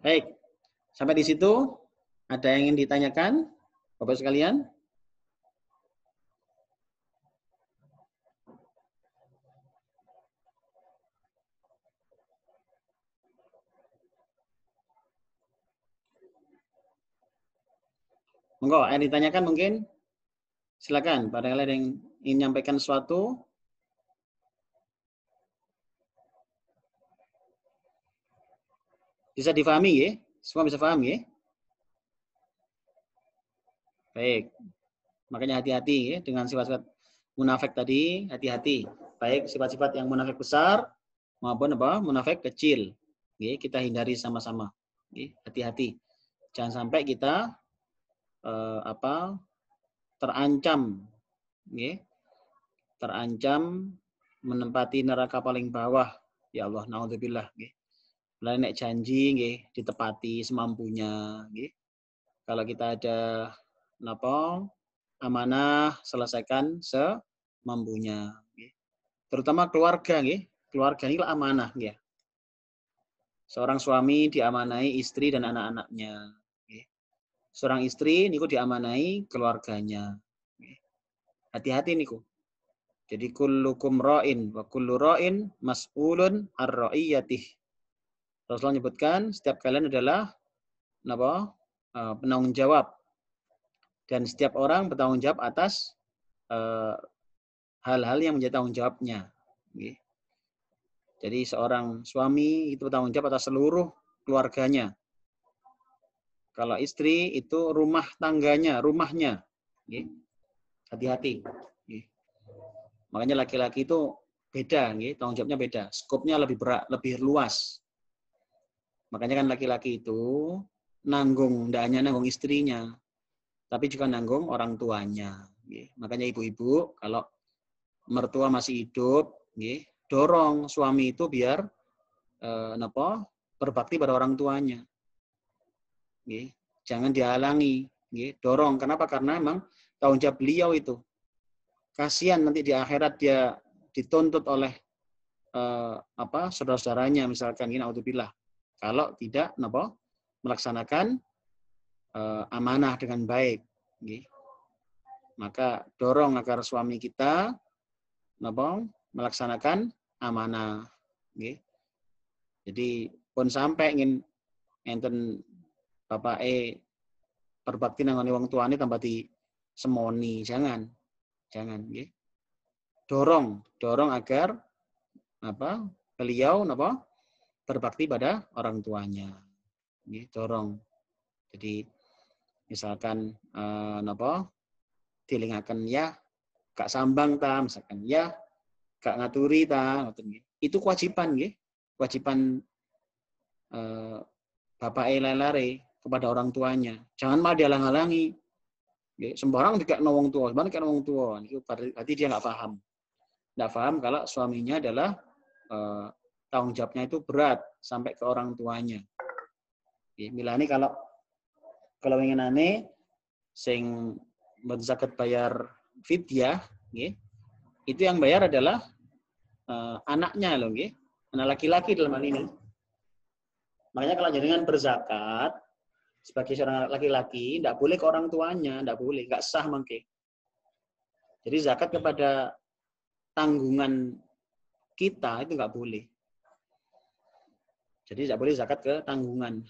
Baik, sampai di situ ada yang ingin ditanyakan, Bapak sekalian? Monggo, yang ditanyakan mungkin silakan. Pada kalian yang ingin menyampaikan sesuatu. Bisa difahami ya? Semua bisa paham ya? Baik. Makanya hati-hati ya dengan sifat-sifat munafik tadi, hati-hati. Baik sifat-sifat yang munafik besar maupun apa? Munafik kecil. Ya, kita hindari sama-sama. Ya, hati-hati. Jangan sampai kita terancam ya, terancam menempati neraka paling bawah. Ya Allah, naudzubillah nggih. Lah nek janji nggih ditepati semampunya nggih. Kalau kita ada napa amanah selesaikan semampunya nggih. Terutama keluarga nggih. Keluarga ini amanah nggih. Seorang suami diamanai istri dan anak-anaknya nggih. Seorang istri niku diamanai keluarganya. Hati-hati niku. Jadi kullukum ra'in wa kullu ra'in mas'ulun ar-ra'iyatih. Rasulullah menyebutkan setiap kalian adalah penanggung jawab dan setiap orang bertanggung jawab atas hal-hal yang menjadi tanggung jawabnya. Jadi seorang suami itu bertanggung jawab atas seluruh keluarganya. Kalau istri itu rumah tangganya, rumahnya. Hati-hati. Makanya laki-laki itu beda, tanggung jawabnya beda. Skopnya lebih berat, lebih luas. Makanya kan laki-laki itu nanggung, tidak hanya nanggung istrinya, tapi juga nanggung orang tuanya. Makanya ibu-ibu kalau mertua masih hidup, dorong suami itu biar berbakti pada orang tuanya. Jangan dihalangi, dorong. Kenapa? Karena memang tanggung jawab beliau itu. Kasihan nanti di akhirat dia dituntut oleh saudara-saudaranya misalkan naudzubillah kalau tidak melaksanakan amanah dengan baik. Maka dorong agar suami kita melaksanakan amanah. Jadi pun sampai ingin enten bapak berbakti nang wong tuane tambah di semoni, jangan. Dorong agar beliau berbakti pada orang tuanya. Dorong. Jadi misalkan dilingaken ya gak sambang ta, misalkan ya gak ngaturi ta, itu kewajiban kewajiban bapak lelare kepada orang tuanya. Jangan malah dihalang-halangi. Sembarang dikek wong tua, sembarang dikek wong tua. Berarti dia nggak paham. Nggak paham kalau suaminya adalah tanggung jawabnya itu berat sampai ke orang tuanya. Milani kalau ingin aneh, sing zakat bayar fidyah, itu yang bayar adalah anaknya loh, anak laki-laki dalam hal ini. Makanya kalau jenengan berzakat sebagai seorang laki-laki, tidak boleh ke orang tuanya, tidak boleh, nggak sah mangke. Jadi zakat kepada tanggungan kita itu nggak boleh. Jadi tidak boleh zakat ke tanggungan.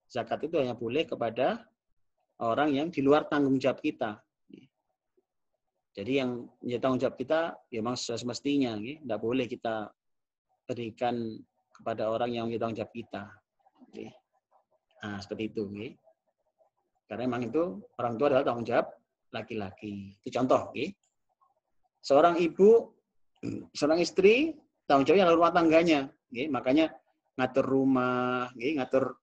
Zakat itu hanya boleh kepada orang yang di luar tanggung jawab kita. Jadi yang menjadi tanggung jawab kita, ya memang semestinya, tidak boleh kita berikan kepada orang yang menjadi tanggung jawab kita. Nah, seperti itu. Karena memang itu orang tua adalah tanggung jawab laki-laki. Itu contoh. Seorang ibu, seorang istri, tanggung jawabnya adalah rumah tangganya. Makanya ngatur rumah, ngatur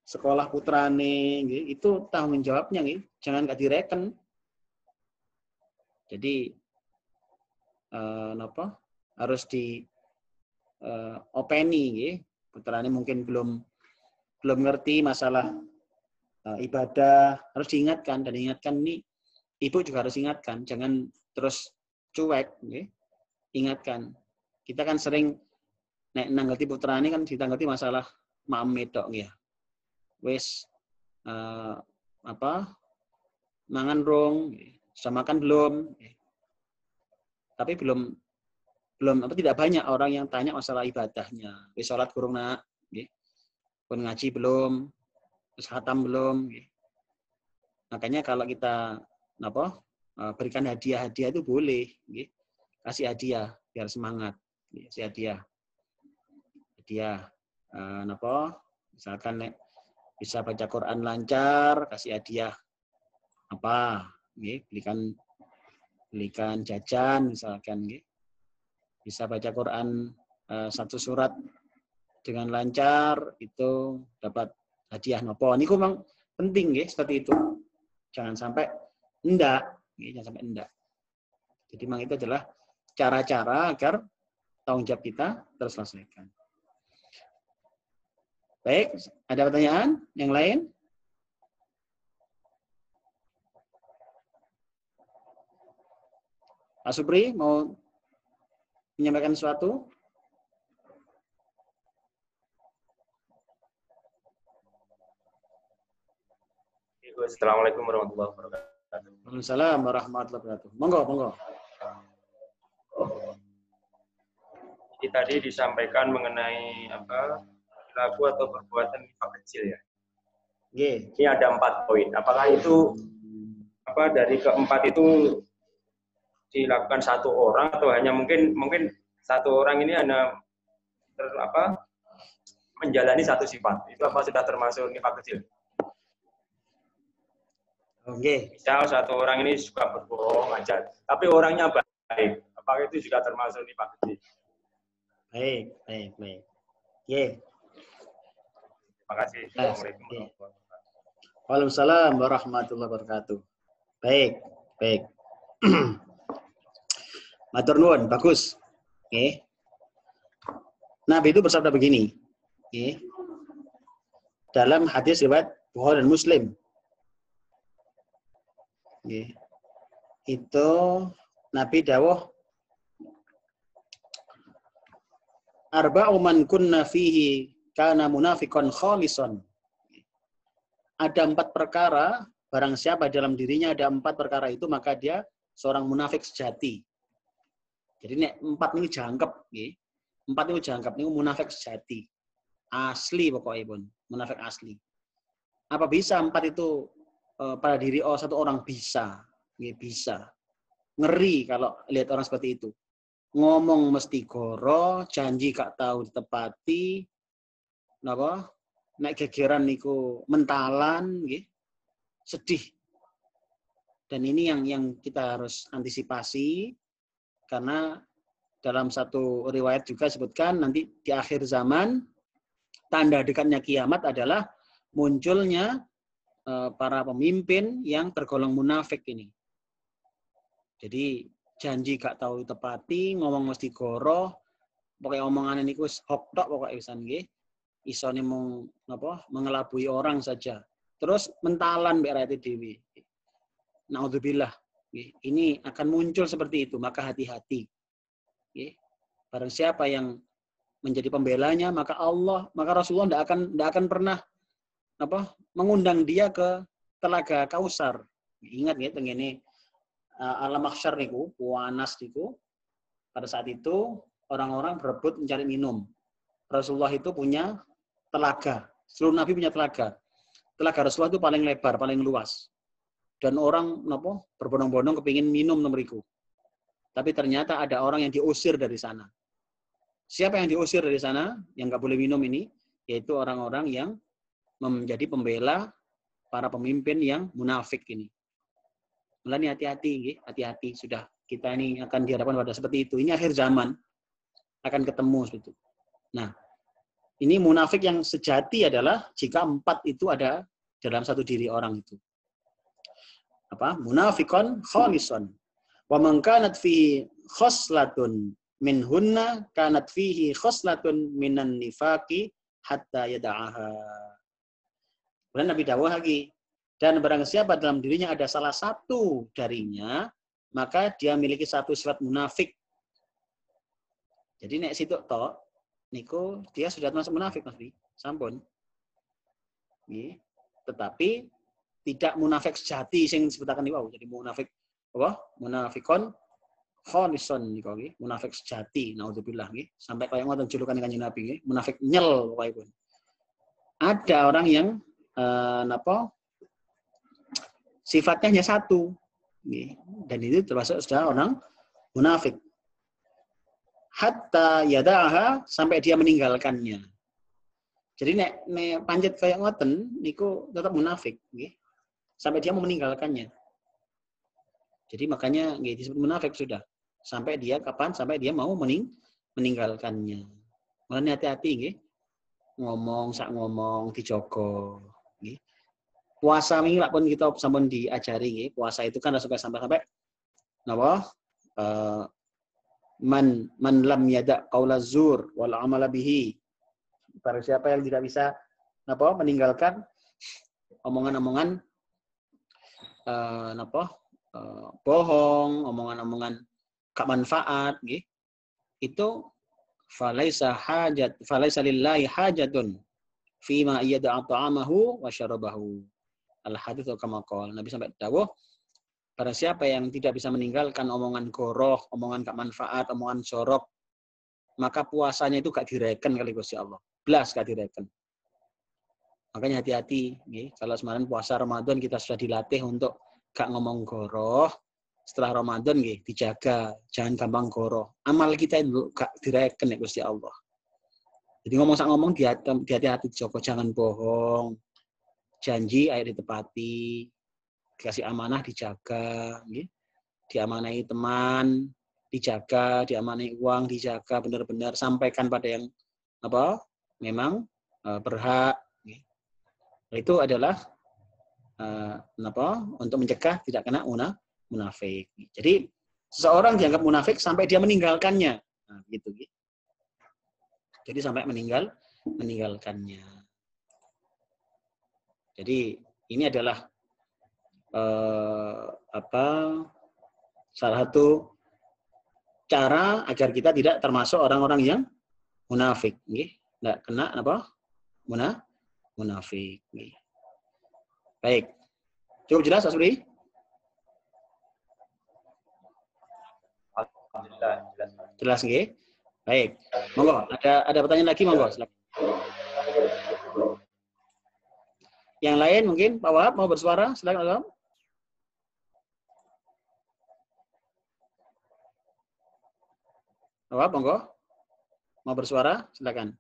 sekolah putrane, itu tanggung jawabnya. Jangan nggak direken. Jadi harus di openi, putrane mungkin belum ngerti masalah ibadah, harus diingatkan. Dan diingatkan ini ibu juga harus ingatkan, jangan terus cuek. Ingatkan. Kita kan sering nek nanggati putrane kan ditanggati masalah maem medok ya. Wis mangan rong, sudah makan belum? Tapi belum tidak banyak orang yang tanya masalah ibadahnya. Wis salat kurang nak, pun ngaji belum, khatam belum. Makanya kalau kita berikan hadiah-hadiah itu boleh, kasih hadiah biar semangat, kasih hadiah, misalkan bisa baca Quran lancar, kasih hadiah apa, belikan jajan misalkan, bisa baca Quran satu surat dengan lancar itu dapat hadiah nopo. Ini memang penting seperti itu. Jangan sampai enggak, jangan sampai enggak. Jadi memang itu adalah cara-cara agar tanggung jawab kita terselesaikan. Baik, ada pertanyaan yang lain? Pak Supri mau menyampaikan sesuatu? Assalamualaikum warahmatullahi wabarakatuh. Waalaikumsalam warahmatullahi wabarakatuh. Monggo. Jadi tadi disampaikan mengenai perilaku atau perbuatan nifaq kecil ya. Ini ada 4 poin. Apakah itu dari keempat itu dilakukan satu orang atau hanya mungkin satu orang ini hanya menjalani satu sifat? Itu apa sudah termasuk nifaq kecil? Misal satu orang ini suka berbohong aja, tapi orangnya baik. Apakah itu juga termasuk nifaq kecil? Baik. Terima kasih. Assalamualaikum warahmatullahi wabarakatuh. Waalaikumsalam warahmatullahi wabarakatuh. Baik. Matur nuwun, bagus. Nabi itu bersabda begini. Dalam hadis riwayat Bukhari dan Muslim. Itu Nabi dawuh arba'u man kunna fihi kana munafiqan khalisan. Ada 4 perkara, barang siapa dalam dirinya ada 4 perkara itu, maka dia seorang munafik sejati. Jadi ini 4 ini jangkep, 4 ini jangkep, ini munafik sejati. Asli pokoknya pun, munafik asli. Apa bisa 4 itu pada diri satu orang? Bisa. Bisa. Ngeri kalau lihat orang seperti itu. Ngomong mesti goro, janji gak tahu ditepati, nek gegeran niku mentalan, sedih. Dan ini yang kita harus antisipasi, karena dalam satu riwayat juga sebutkan nanti di akhir zaman tanda dekatnya kiamat adalah munculnya para pemimpin yang tergolong munafik ini. Jadi janji gak tahu tepati, ngomong mesti goroh, pokoknya omongan ini kus hok tok pokoknya isan nggih. Isone mengelabui orang saja. Terus mentalan mbek rakyat dhewe. Naudzubillah. Ini akan muncul seperti itu, maka hati-hati. Barang siapa yang menjadi pembelanya, maka Rasulullah tidak akan pernah mengundang dia ke telaga Kausar. Ingat tengene alam mahsyar niku, Wanas niku, pada saat itu orang-orang berebut mencari minum. Rasulullah itu punya telaga. Seluruh Nabi punya telaga. Telaga Rasulullah itu paling lebar, paling luas. Dan orang berbondong-bondong kepingin minum nomoriku. Tapi ternyata ada orang yang diusir dari sana. Siapa yang diusir dari sana, yang nggak boleh minum ini? Yaitu orang-orang yang menjadi pembela para pemimpin yang munafik ini. Mulai hati-hati, sudah kita ini akan dihadapkan pada seperti itu. Ini akhir zaman akan ketemu seperti itu. Nah, ini munafik yang sejati adalah jika 4 itu ada dalam satu diri orang itu. Munafiqan khalisan. Wa man kanat fihi khoslatun minhunna kanat fihi khoslatun minan nifaqi hatta yada'aha. Kemudian Nabi dawuh lagi, dan barang siapa dalam dirinya ada salah satu darinya, maka dia memiliki satu sifat munafik. Jadi nek situ tok niku dia sudah termasuk munafik, Mas Bi. Sampun. Tetapi tidak munafik sejati sing disebutaken niku. Jadi munafik munafikon khalisun niku nggih, munafik sejati. Naudzubillah nggih. Sampai kaya ngoten julukan Kanjeng Nabi nggih, munafik nyel pokokipun. Ada orang yang sifatnya hanya satu. Dan itu termasuk sudah orang munafik. Hatta yada'aha, sampai dia meninggalkannya. Jadi nek panjat kayak ngoten niku tetap munafik, nggih. Sampai dia mau meninggalkannya. Jadi makanya nggih disebut munafik sudah. Sampai dia kapan? Sampai dia mau meninggalkannya. Mulane hati-hati nggih. Ngomong dijogo, nggih. Puasa wingi lak pun kita sampun diajari nggih. Puasa itu kan sampai napa? Man lam yada qaula zur wal amala bihi. Barang siapa yang tidak bisa meninggalkan omongan-omongan bohong, omongan-omongan gak manfaat, gitu. Itu falaisa lillahi hajatun fima yada'a ta'amahu wa syarabahu. Al-hadits kama qala. Nabi sampai dawuh, barang siapa yang tidak bisa meninggalkan omongan goroh, omongan gak manfaat, omongan jorok, maka puasanya itu gak direken kali Gusti Allah. Belas gak direken. Makanya hati-hati, kalau semalam puasa Ramadan kita sudah dilatih untuk gak ngomong goroh. Setelah Ramadan dijaga, jangan gampang goroh. Amal kita itu gak direken ya Gusti Allah. Jadi ngomong hati-hati, Joko, jangan bohong. Janji ayo ditepati. Dikasih amanah dijaga, diamanahi teman dijaga, diamanahi uang dijaga, benar-benar sampaikan pada yang memang berhak. Itu adalah untuk mencegah tidak kena munafik. Jadi seseorang dianggap munafik sampai dia meninggalkannya, gitu. Jadi sampai meninggalkannya. Jadi ini adalah salah satu cara agar kita tidak termasuk orang-orang yang munafik, nggak kena munafik. Baik, cukup jelas, Asri? Jelas, nggih. Baik, monggo. Ada pertanyaan lagi, monggo. Silakan. Yang lain mungkin Pak Wahab mau bersuara, silakan Pak Wahab. Pak Wahab, monggo. Mau bersuara, silakan.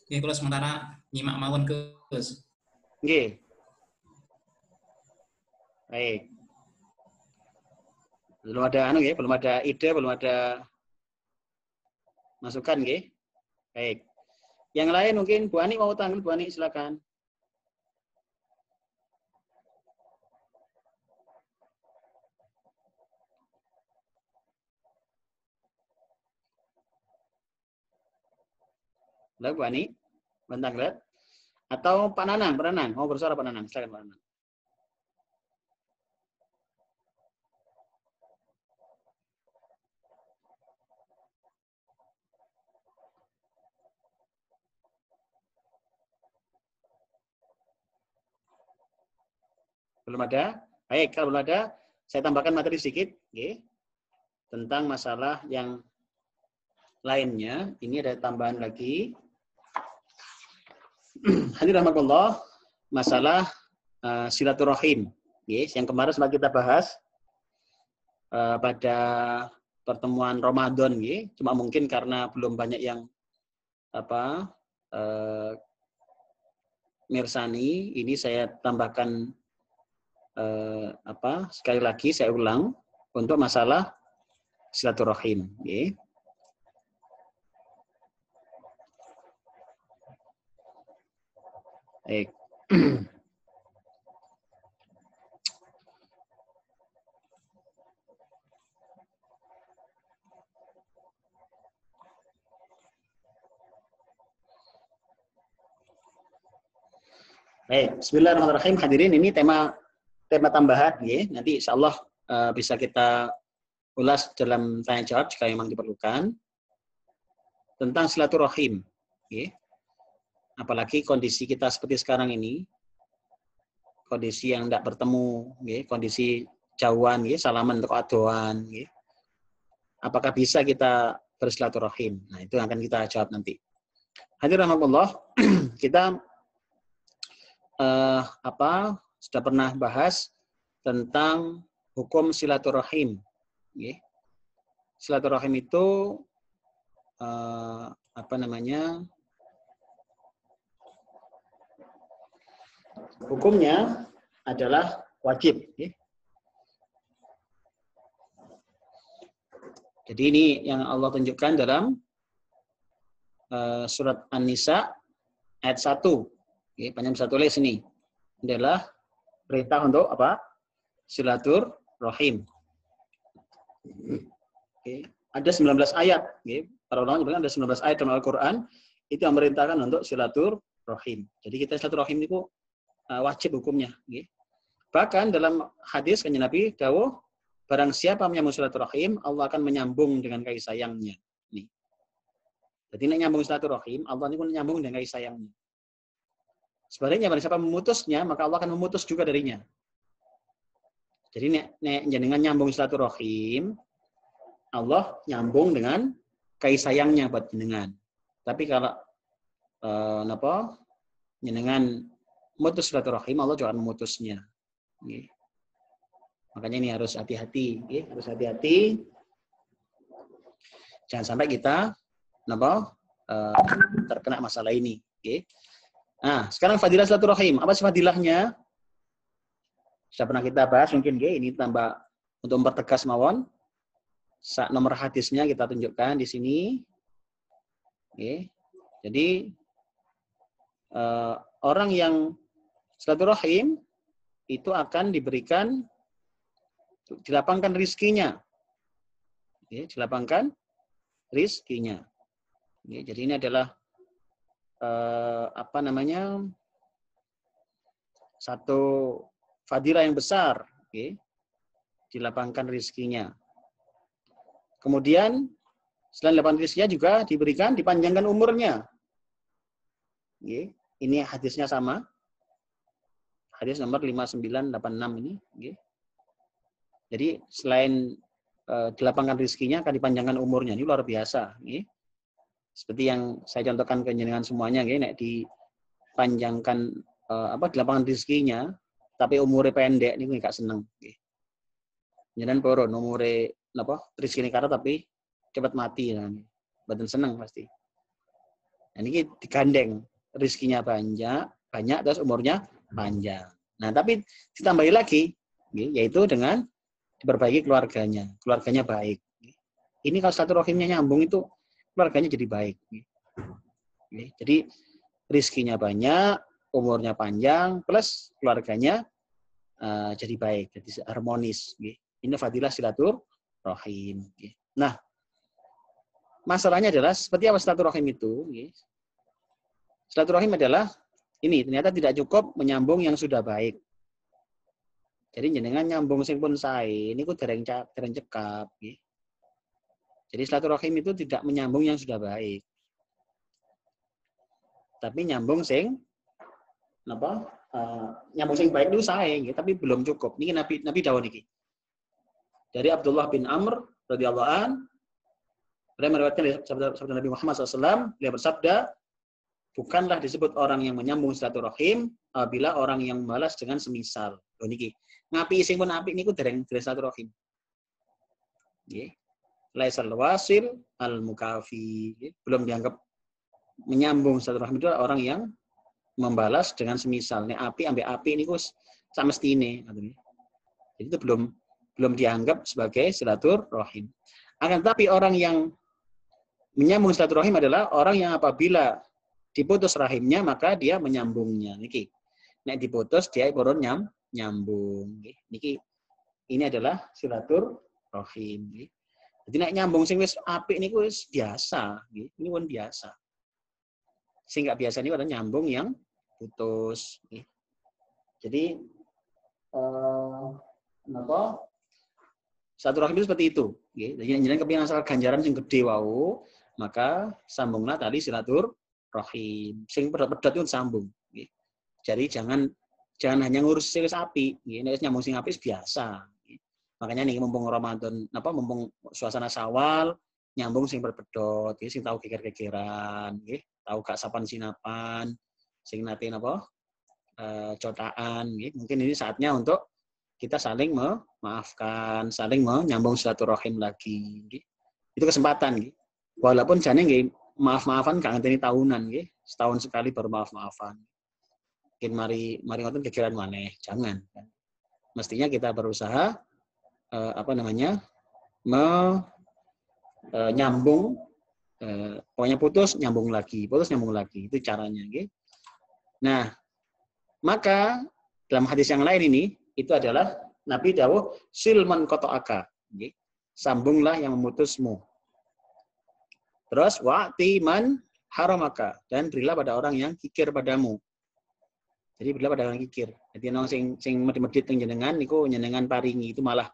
Oke, kalau sementara nyimak mawon Gus. Nggih. Baik. Belum ada belum ada ide, belum ada masukan, nggih. Baik. Yang lain mungkin Bu Ani mau tanggil, Bu Ani silakan. Halo Bu Ani, bentang lihat. Atau Pak Nanang, mau bersuara Pak Nanang, silakan Pak Nanang. Belum ada? Baik, kalau belum ada, saya tambahkan materi sedikit, tentang masalah yang lainnya. Ini ada tambahan lagi. Hadirin rahimakumullah, masalah silaturahim, yang kemarin setelah kita bahas pada pertemuan Ramadan, cuma mungkin karena belum banyak yang mirsani, ini saya tambahkan sekali lagi saya ulang untuk masalah silaturahim. Baik. Baik, bismillahirrahmanirrahim. Hadirin, ini tema tambahan, nanti insya Allah bisa kita ulas dalam tanya jawab jika memang diperlukan tentang silaturahim. Apalagi kondisi kita seperti sekarang ini, kondisi yang tidak bertemu, kondisi jauhan nggih, salaman untuk adoan nggih. Apakah bisa kita bersilaturahim? Nah, itu yang akan kita jawab nanti. Hadirin rahimakumullah, kita sudah pernah bahas tentang hukum silaturahim. Nggih. Silaturahim itu hukumnya adalah wajib. Nggih. Jadi ini yang Allah tunjukkan dalam surat An-Nisa ayat 1. Oke, panjang bisa tulis ini. Adalah perintah untuk apa? Silaturahim. Oke, ada 19 ayat. Oke, para ulama bilang ada 19 ayat dalam Al-Quran itu yang memerintahkan untuk silaturahim. Jadi kita silaturahim itu wajib hukumnya. Oke. Bahkan dalam hadis kanjeng Nabi dawuh, barang siapa menyambung silaturahim, Allah akan menyambung dengan kasih sayangnya. Nih. Jadi nek nyambung silaturahim, Allah ini pun nyambung dengan kasih sayangnya. Sebaliknya barang siapa memutusnya, maka Allah akan memutus juga darinya. Jadi nek jenengan nyambung silaturahim, Allah nyambung dengan kasih sayangnya buat jenengan. Tapi kalau jenengan memutus silaturahim, Allah juga akan memutusnya. Nih. Makanya ini harus hati-hati, harus hati-hati. Jangan sampai kita terkena masalah ini. Nah, sekarang fadilah silaturahim. Apa sih fadilahnya? Sudah pernah kita bahas mungkin, ini tambah untuk mempertegas mawon. Nomor hadisnya kita tunjukkan di sini. Jadi orang yang silaturahim itu akan diberikan, dilapangkan rizkinya. Dilapangkan rizkinya. Jadi ini adalah satu fadilah yang besar. Dilapangkan rizkinya. Kemudian selain dilapangkan rizkinya juga diberikan, dipanjangkan umurnya. Ini hadisnya sama. Hadis nomor 5986 ini. Jadi selain dilapangkan rizkinya, akan dipanjangkan umurnya. Ini luar biasa. Seperti yang saya contohkan ke jenengan semuanya, nek dipanjangkan dilapangkan rizkinya, tapi umurnya pendek, ini nggak seneng. Jenengan poron umurnya rizkinya kata tapi cepat mati, badan seneng pasti. Nah, ini digandeng, rizkinya banyak, terus umurnya panjang. Nah, tapi ditambahi lagi, yaitu dengan diperbaiki keluarganya baik. Ini kalau silaturahimnya nyambung itu keluarganya jadi baik. Jadi rizkinya banyak, umurnya panjang, plus keluarganya jadi baik, jadi harmonis. Ini fadilah silaturahim. Nah, masalahnya adalah seperti apa silaturahim itu? Silaturahim adalah ini ternyata tidak cukup menyambung yang sudah baik. Jadi jenengan nyambung sing pun sae niku dereng cekap. Jadi silaturahim itu tidak menyambung yang sudah baik. Tapi nyambung sing nyambung sing baik itu sae, tapi belum cukup. Niki Nabi dawuh niki. Dari Abdullah bin Amr radhiyallahu an, beliau meriwayatkan dari sabda Nabi Muhammad SAW, beliau bersabda, bukanlah disebut orang yang menyambung silaturahim apabila orang yang membalas dengan semisal. Loh niki, ngapi sing pun apik niku dereng silaturahim. Nggih. Laisal wasil al mukafi. Belum dianggap menyambung silaturahim itu orang yang membalas dengan semisal. Nek api ambek api niku samestine. Jadi itu belum dianggap sebagai silaturahim. Akan tetapi orang yang menyambung silaturahim adalah orang yang apabila diputus rahimnya maka dia menyambungnya. Niki. Nek diputus dia purun nyambung. Niki ini adalah silaturahim. Jadi nek nyambung sing wis apik niku wis biasa, ini pun biasa. Sing nggak biasa ini adalah nyambung yang putus. Jadi silaturahim itu seperti itu. Jadi jenengan kepengin asal ganjaran sing gede wau, maka sambunglah tali silaturahim. Sing pedot itu sambung. Jadi jangan hanya ngurus sing api, nek nyambung sing api biasa. Makanya nih mumpung Ramadan, mumpung suasana Syawal, nyambung sing berpedot, sing tahu geger-gegeran, nggih, tahu gak sapan sinapan, sing nate cotaan, nggih. Mungkin ini saatnya untuk kita saling memaafkan, saling menyambung silaturahim lagi, nggih. Itu kesempatan, nggih. Walaupun jane nggih maaf-maafan gak ngenteni tahunan, nggih. Setahun sekali baru maaf-maafan. Mungkin mari ngoten gegeran maneh, jangan. Mestinya kita berusaha nyambung, pokoknya putus nyambung lagi itu caranya, gitu. Nah, maka dalam hadis yang lain ini itu adalah Nabi dawuh silman qata'aka, gitu. Sambunglah yang memutusmu. Terus wa'ti man haramaka, dan berilah pada orang yang kikir padamu. Jadi berilah pada orang kikir. Jadi nang sing medhit-medhit teng jenengan niku njenengan paringi itu malah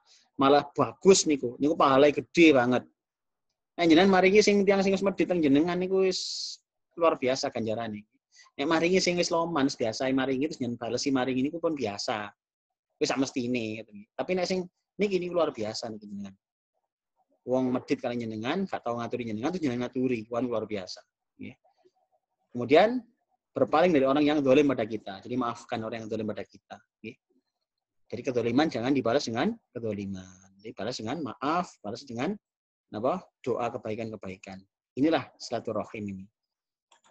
bagus niku. Niku pahala gede banget. Nah jenengan maringi sing tiyang sing wis medhit teng jenengan niku wis luar biasa ganjarane. Nek maringi sing wis loman biasa maringi terus jenengan balesi maringi niku pun biasa. Wis sak mestine gitu. Tapi nek sing niki luar biasa niki jenengan. Wong medhit kalian jenengan gak tau ngaturi jenengan terus jenengan ngaturi, kuwi luar biasa. Nggih. Kemudian berpaling dari orang yang zalim pada kita. Jadi maafkan orang yang zalim pada kita. Okay. Jadi kedzaliman jangan dibalas dengan kedzaliman. Jadi balas dengan maaf, balas dengan doa kebaikan-kebaikan. Inilah silaturahim ini.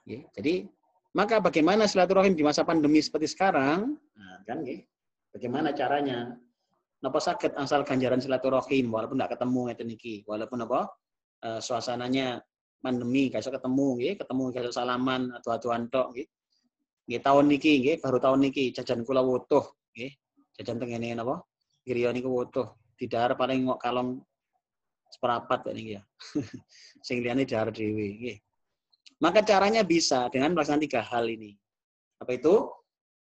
Okay. Jadi maka bagaimana silaturahim di masa pandemi seperti sekarang? Nah, kan, okay. Bagaimana caranya? Napa sakit asal ganjaran silaturahim walaupun tidak ketemu ngeten iki, walaupun suasananya pandemi, gak iso ketemu, gak iso salaman atau atuan tok, nggih. Nggih tahun niki, nggih baru tahun niki jajan kula wutuh, nggih. Jajan teng ngene napa? Griya niku wutuh. Didahar paling kok kalong seperapat kok niki ya. Sing liyane dahar dhewe, nggih. Maka caranya bisa dengan melaksanakan 3 hal ini. Apa itu?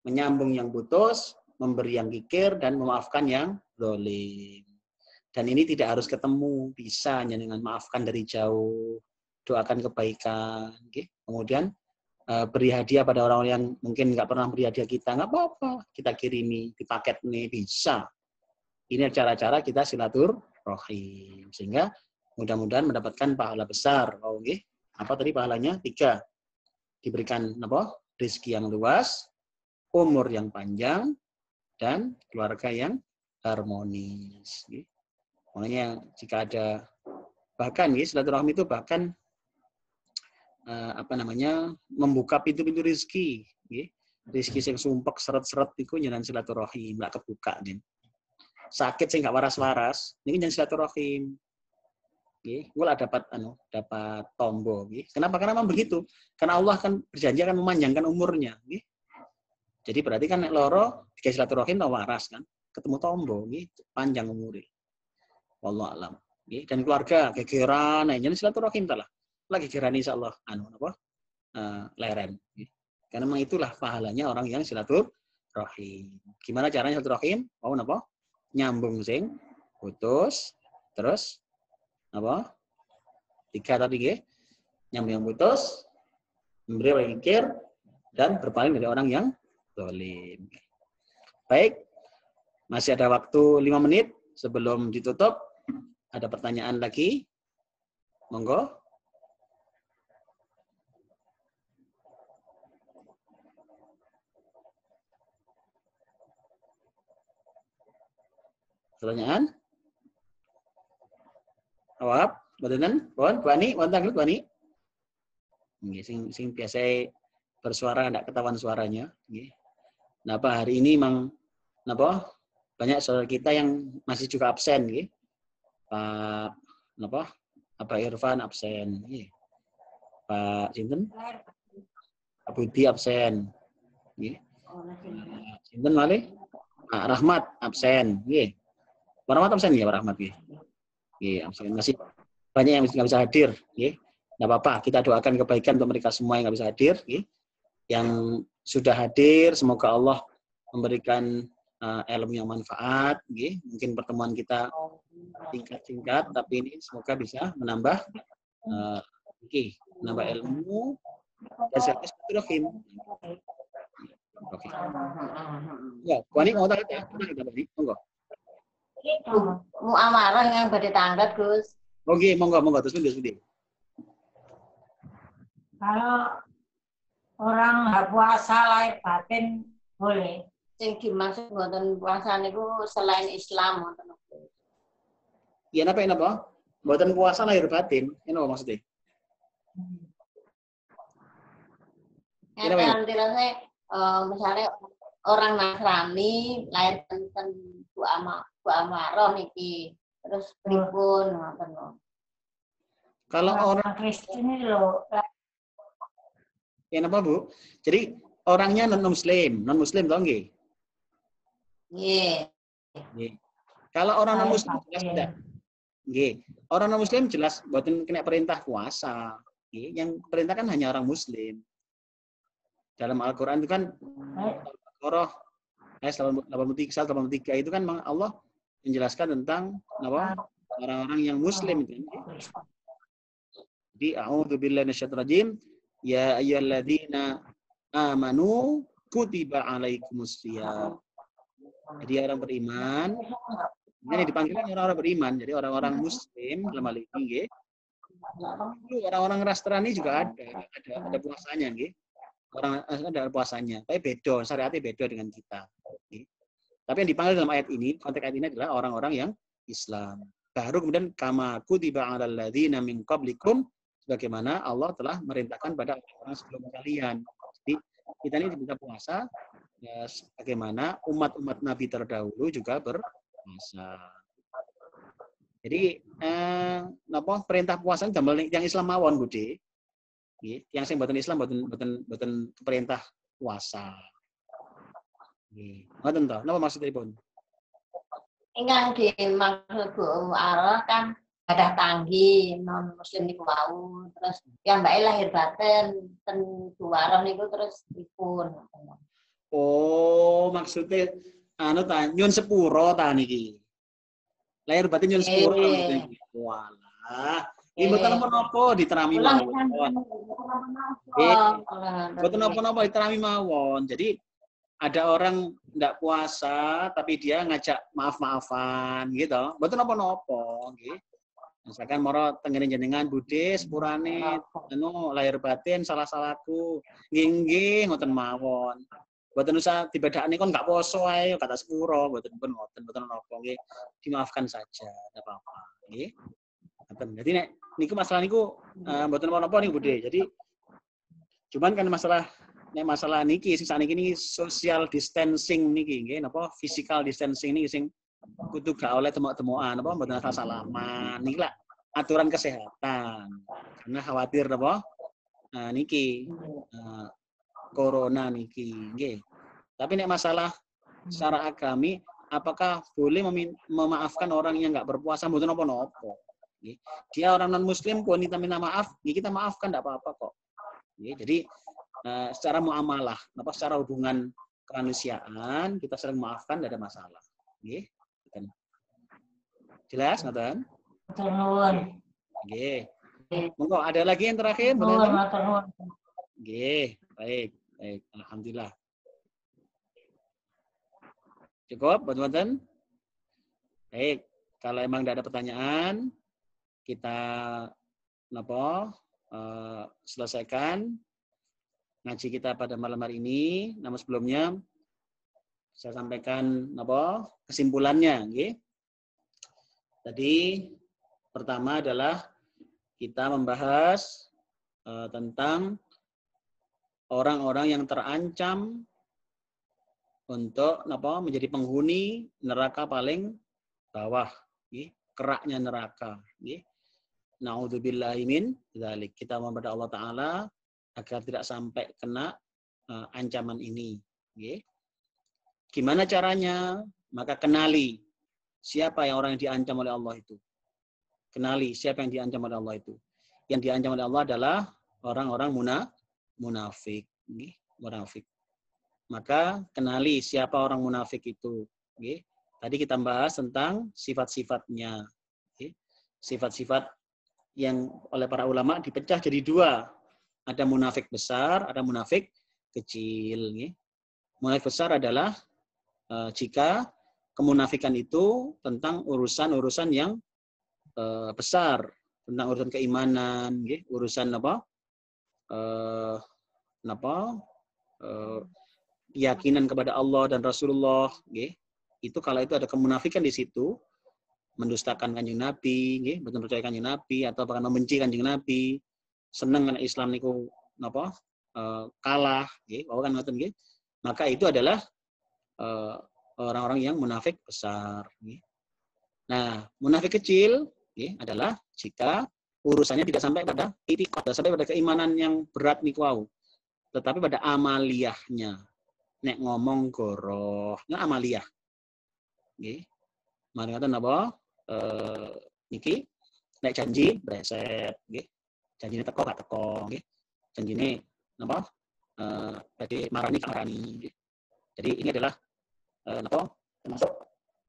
Menyambung yang putus, memberi yang kikir, dan memaafkan yang zalim. Dan ini tidak harus ketemu, bisa hanya dengan maafkan dari jauh. Doakan kebaikan, okay? Kemudian beri hadiah pada orang yang mungkin nggak pernah beri hadiah kita, nggak apa-apa, kita kirimi di paket nih bisa. Ini cara-cara kita silaturahim sehingga mudah-mudahan mendapatkan pahala besar. Oh, okay? Apa tadi pahalanya? 3, diberikan rezeki yang luas, umur yang panjang, dan keluarga yang harmonis. Okay? Makanya jika ada bahkan silaturahmi itu bahkan membuka pintu-pintu rezeki, rezeki sing sumpek seret-seret iku njenengan silaturahim lak kebuka nih. Sakit sing gak waras-waras niki njenengan silaturahim. Nggih, kula dapat tombo, nggih. Kenapa? Karena memang begitu. Karena Allah kan berjanji akan memanjangkan umurnya, nggih. Jadi berarti kan nek loro dikasih silaturahim ta waras kan, ketemu tombo, nggih, panjang umure. Wallahu alam. Nggih, dan keluarga gegeran njenengan silaturahim ta lah. Lagi kirani insyaallah leren. Karena memang itulah pahalanya orang yang silaturahim. Gimana caranya silaturahim? Mau nyambung sing putus, terus 3 tadi nggih. Nyambung yang putus, memberi orang yang kikir, dan berpaling dari orang yang zalim. Baik. Masih ada waktu 5 menit sebelum ditutup. Ada pertanyaan lagi? Monggo. Pertanyaan? Awap, badan, Bu Ani, wonten Bu Ani? Nggih, sing biasa bersuara ndak ketahuan suaranya, nggih. Napa hari ini memang banyak saudara kita yang masih juga absen, nggih. Pak Irfan absen, nggih. Pak sinten? Pak Budi absen, nggih. Sinten malih? Pak Rahmat absen, nggih. Pak Rahmat absen ya, Pak Rahmat nggih. Nggih, absen. Masih banyak yang nggak bisa hadir, nggih. Nggak apa-apa, kita doakan kebaikan untuk mereka semua yang nggak bisa hadir, nggih. Yang sudah hadir, semoga Allah memberikan ilmu yang manfaat, nggih. Mungkin pertemuan kita singkat-singkat, tapi ini semoga bisa menambah menambah ilmu dan silaturahim. Oke. Ya, Bu Ani mau tanya ya? Monggo. muamarah yang badhe tanggat, Gus. Oke, monggo terus Budi. Kalau orang nggak puasa lahir batin boleh. Sing dimaksud mboten puasa niku selain Islam mboten. Iya napa? Mboten puasa lahir batin. Ini apa maksudnya? Ngerti misalnya orang Nasrani lahir ten Bu Amaroh niki terus pripun ngoten lho. Kalau orang Kristen ini loh. ya napa Bu? Jadi orangnya non muslim toh nggih? Nggih. Nggih. Kalau orang non muslim jelas tidak? Nggih. Orang non muslim jelas mboten kena perintah puasa. Nggih, yang perintah kan hanya orang muslim. Dalam Al-Qur'an itu kan Al-Baqarah ayat 83 itu kan Allah menjelaskan tentang apa? Orang-orang yang muslim itu. Jadi a'udzubillahi minasyaitonir rajim. Ya ayyuhalladzina amanu kutiba alaikumusshiyam. Jadi orang beriman, ini dipanggil orang-orang beriman. Jadi orang-orang muslim dalam hal ini, nggih. Orang-orang Nasrani juga ada puasanya, nggih. Orang ada puasanya, tapi beda, syariatnya beda dengan kita. Nggih. Tapi yang dipanggil dalam ayat ini, konteks ayat ini adalah orang-orang yang Islam. Baru kemudian kama kutiba alal ladzina min qablikum, sebagaimana Allah telah merintahkan pada orang-orang sebelum kalian. Jadi kita ini diminta puasa ya, bagaimana umat-umat Nabi terdahulu juga berpuasa. Jadi perintah puasa yang Islam mawon Budi. Yang sing mboten Islam mboten perintah puasa. Nggih. Ngoten to. Napa maksudipun? Ingkang dimaksud Bu Arah kan ada tanggi non muslim niku wau terus yang mbake lahir batin ten Buwarah niku terus dipun. Oh, maksudnya anu ta nyun sepuro ta niki. Lahir batin nyun sepuro niki. Walah. Iki mboten napa diterami mawon. Mboten napa-napa diterami mawon. Jadi ada orang enggak puasa tapi dia ngajak maaf-maafan gitu. Mboten napa-napa nggih. Misalkan moro tengene jenengan Budi sepurane anu lahir batin salah-salahku. Nggih ngoten mawon. Mboten usah dibedakne kon enggak poso ae kata sepuro, mboten napa nggih. Dimaafkan saja, enggak apa-apa nggih. Ngoten. Jadi nek niku masalah niku mboten napa-napa niku Budi. Jadi cuman kan masalah niki sing sakniki niki social distancing niki nggih napa physical distancing niki sing kudu gak oleh temuk-temukan apa mboten asal salaman niki lah aturan kesehatan karena khawatir apa niki corona niki nggih. Tapi nek masalah secara agami apakah boleh memaafkan orang yang enggak berpuasa mboten napa-napa nggih. Dia orang non muslim pun minta maaf nggih kita maafkan enggak apa-apa kok. Nggih. Jadi secara muamalah, secara hubungan kemanusiaan kita sering memaafkan tidak ada masalah. Nggih. Jelas ngoten? Nuwun. Nggih. Monggo ada lagi yang terakhir? Nuwun. Nggih, baik. Alhamdulillah. Cukup, teman-teman? Baik, kalau emang tidak ada pertanyaan, kita selesaikan ngaji kita pada malam hari ini. Namun sebelumnya saya sampaikan kesimpulannya, nggih. Tadi pertama adalah kita membahas tentang orang-orang yang terancam untuk menjadi penghuni neraka paling bawah, nggih, keraknya neraka, nggih. Nauzubillahi min dzalik. Kita memohon Allah Taala agar tidak sampai kena ancaman ini. Nggih. Gimana caranya? Maka kenali siapa yang orang yang diancam oleh Allah itu. Kenali siapa yang diancam oleh Allah itu. Yang diancam oleh Allah adalah orang-orang munafik. Nggih, munafik. Maka kenali siapa orang munafik itu. Nggih. Tadi kita bahas tentang sifat-sifatnya. Nggih. Sifat-sifat yang oleh para ulama dipecah jadi dua. Ada munafik besar, ada munafik kecil. Munafik besar adalah jika kemunafikan itu tentang urusan-urusan yang besar, tentang urusan keimanan, nggih, urusan keyakinan kepada Allah dan Rasulullah, nggih. Itu kalau itu ada kemunafikan di situ, mendustakan Kanjeng Nabi, nggih, betul percaya Kanjeng Nabi atau bahkan membenci Kanjeng Nabi, seneng karena Islam niku kalah, nggih, bahwa kan ngoten nggih. Maka itu adalah orang-orang yang munafik besar, nggih. Nah, munafik kecil, nggih, adalah jika urusannya tidak sampai pada itikad, sampai pada keimanan yang berat niku wau, tetapi pada amaliyahnya. Nek ngomong gorohnya amaliyah. Nggih. Mari ngoten napa? Niki nek janji breset, nggih. Janjine teko gak teko, nggih. Janjine napa? Dadi marani gak marani, nggih. Jadi ini adalah napa? Termasuk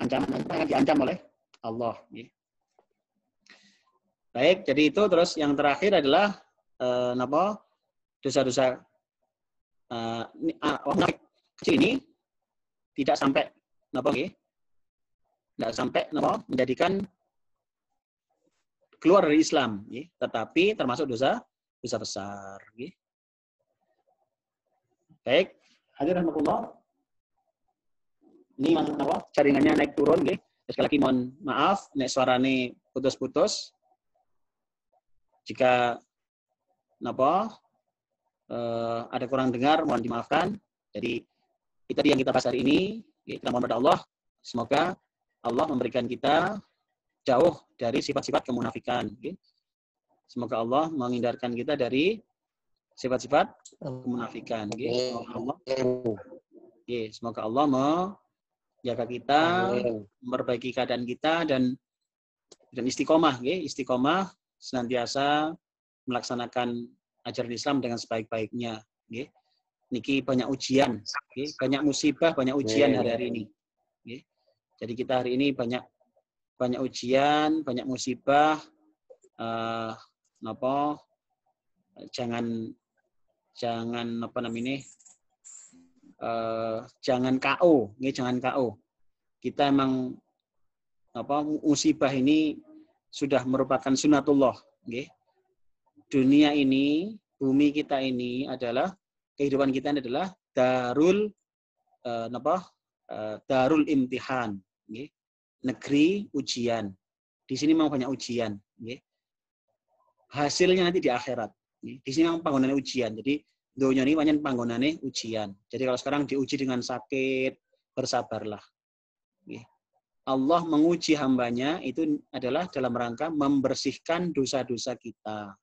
ancaman yang diancam oleh Allah, nggih. Baik, jadi itu terus yang terakhir adalah napa? Dosa-dosa munafik kecil ini tidak sampai napa nggih? Tidak sampai napa menjadikan keluar dari Islam, nggih, tetapi termasuk dosa besar, nggih. Baik, hadirin rahimakumullah. Ini napa? Jaringannya naik turun, nggih. Sekali lagi mohon maaf nek suarane putus-putus. Jika napa ada kurang dengar mohon dimaafkan. Jadi itu tadi yang kita bahas hari ini. Kita mohon pada Allah semoga Allah memberikan kita jauh dari sifat-sifat kemunafikan. Semoga Allah menghindarkan kita dari sifat-sifat kemunafikan. Semoga Allah menjaga kita, memperbaiki keadaan kita dan istiqomah, istiqomah senantiasa melaksanakan ajaran Islam dengan sebaik-baiknya. Niki banyak ujian, banyak musibah, banyak ujian hari ini. Jadi kita hari ini banyak ujian, banyak musibah. Jangan jangan KO, jangan KO. Kita emang musibah ini sudah merupakan sunatullah, Dunia ini, bumi kita ini adalah kehidupan kita ini adalah darul imtihan, negeri ujian. Di sini memang banyak ujian, hasilnya nanti di akhirat. Di sini memang panggonane ujian. Jadi dunia ini banyak panggonane ujian. Jadi kalau sekarang diuji dengan sakit, bersabarlah. Allah menguji hambanya itu adalah dalam rangka membersihkan dosa-dosa kita.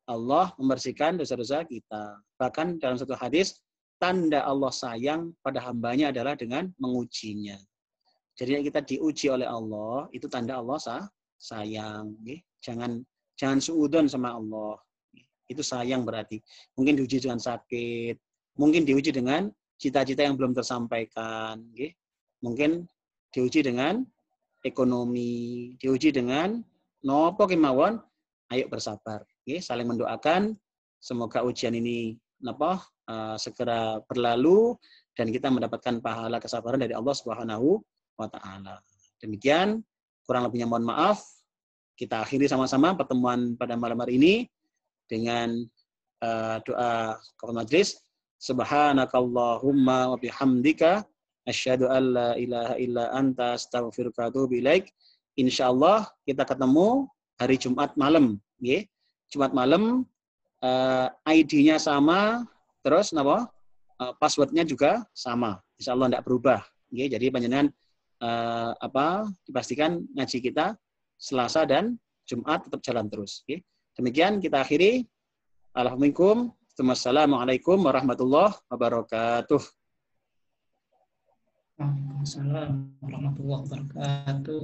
Allah membersihkan dosa-dosa kita. Bahkan dalam satu hadis, tanda Allah sayang pada hambanya adalah dengan mengujinya. Jadi kita diuji oleh Allah, itu tanda Allah sayang. Jangan suudon sama Allah. Itu sayang berarti. Mungkin diuji dengan sakit, mungkin diuji dengan cita-cita yang belum tersampaikan. Mungkin diuji dengan ekonomi, diuji dengan nopo kemauan, ayo bersabar. Saling mendoakan, semoga ujian ini segera berlalu dan kita mendapatkan pahala kesabaran dari Allah Subhanahu wa Ta'ala. Demikian, kurang lebihnya mohon maaf. Kita akhiri sama-sama pertemuan pada malam hari ini dengan doa kafaratul majlis. Subhanakallahumma wa bihamdika asyhadu an la ilaha illa anta astaghfiruka wa atubu ilaik. Insyaallah kita ketemu hari Jumat malam, nggih. Jumat malam ID-nya sama, terus password-nya juga sama. Insyaallah tidak berubah, nggih. Jadi panjenengan dipastikan ngaji kita Selasa dan Jumat tetap jalan terus, nggih. Demikian kita akhiri. Assalamualaikum warahmatullahi wabarakatuh. Waalaikumsalam warahmatullahi wabarakatuh.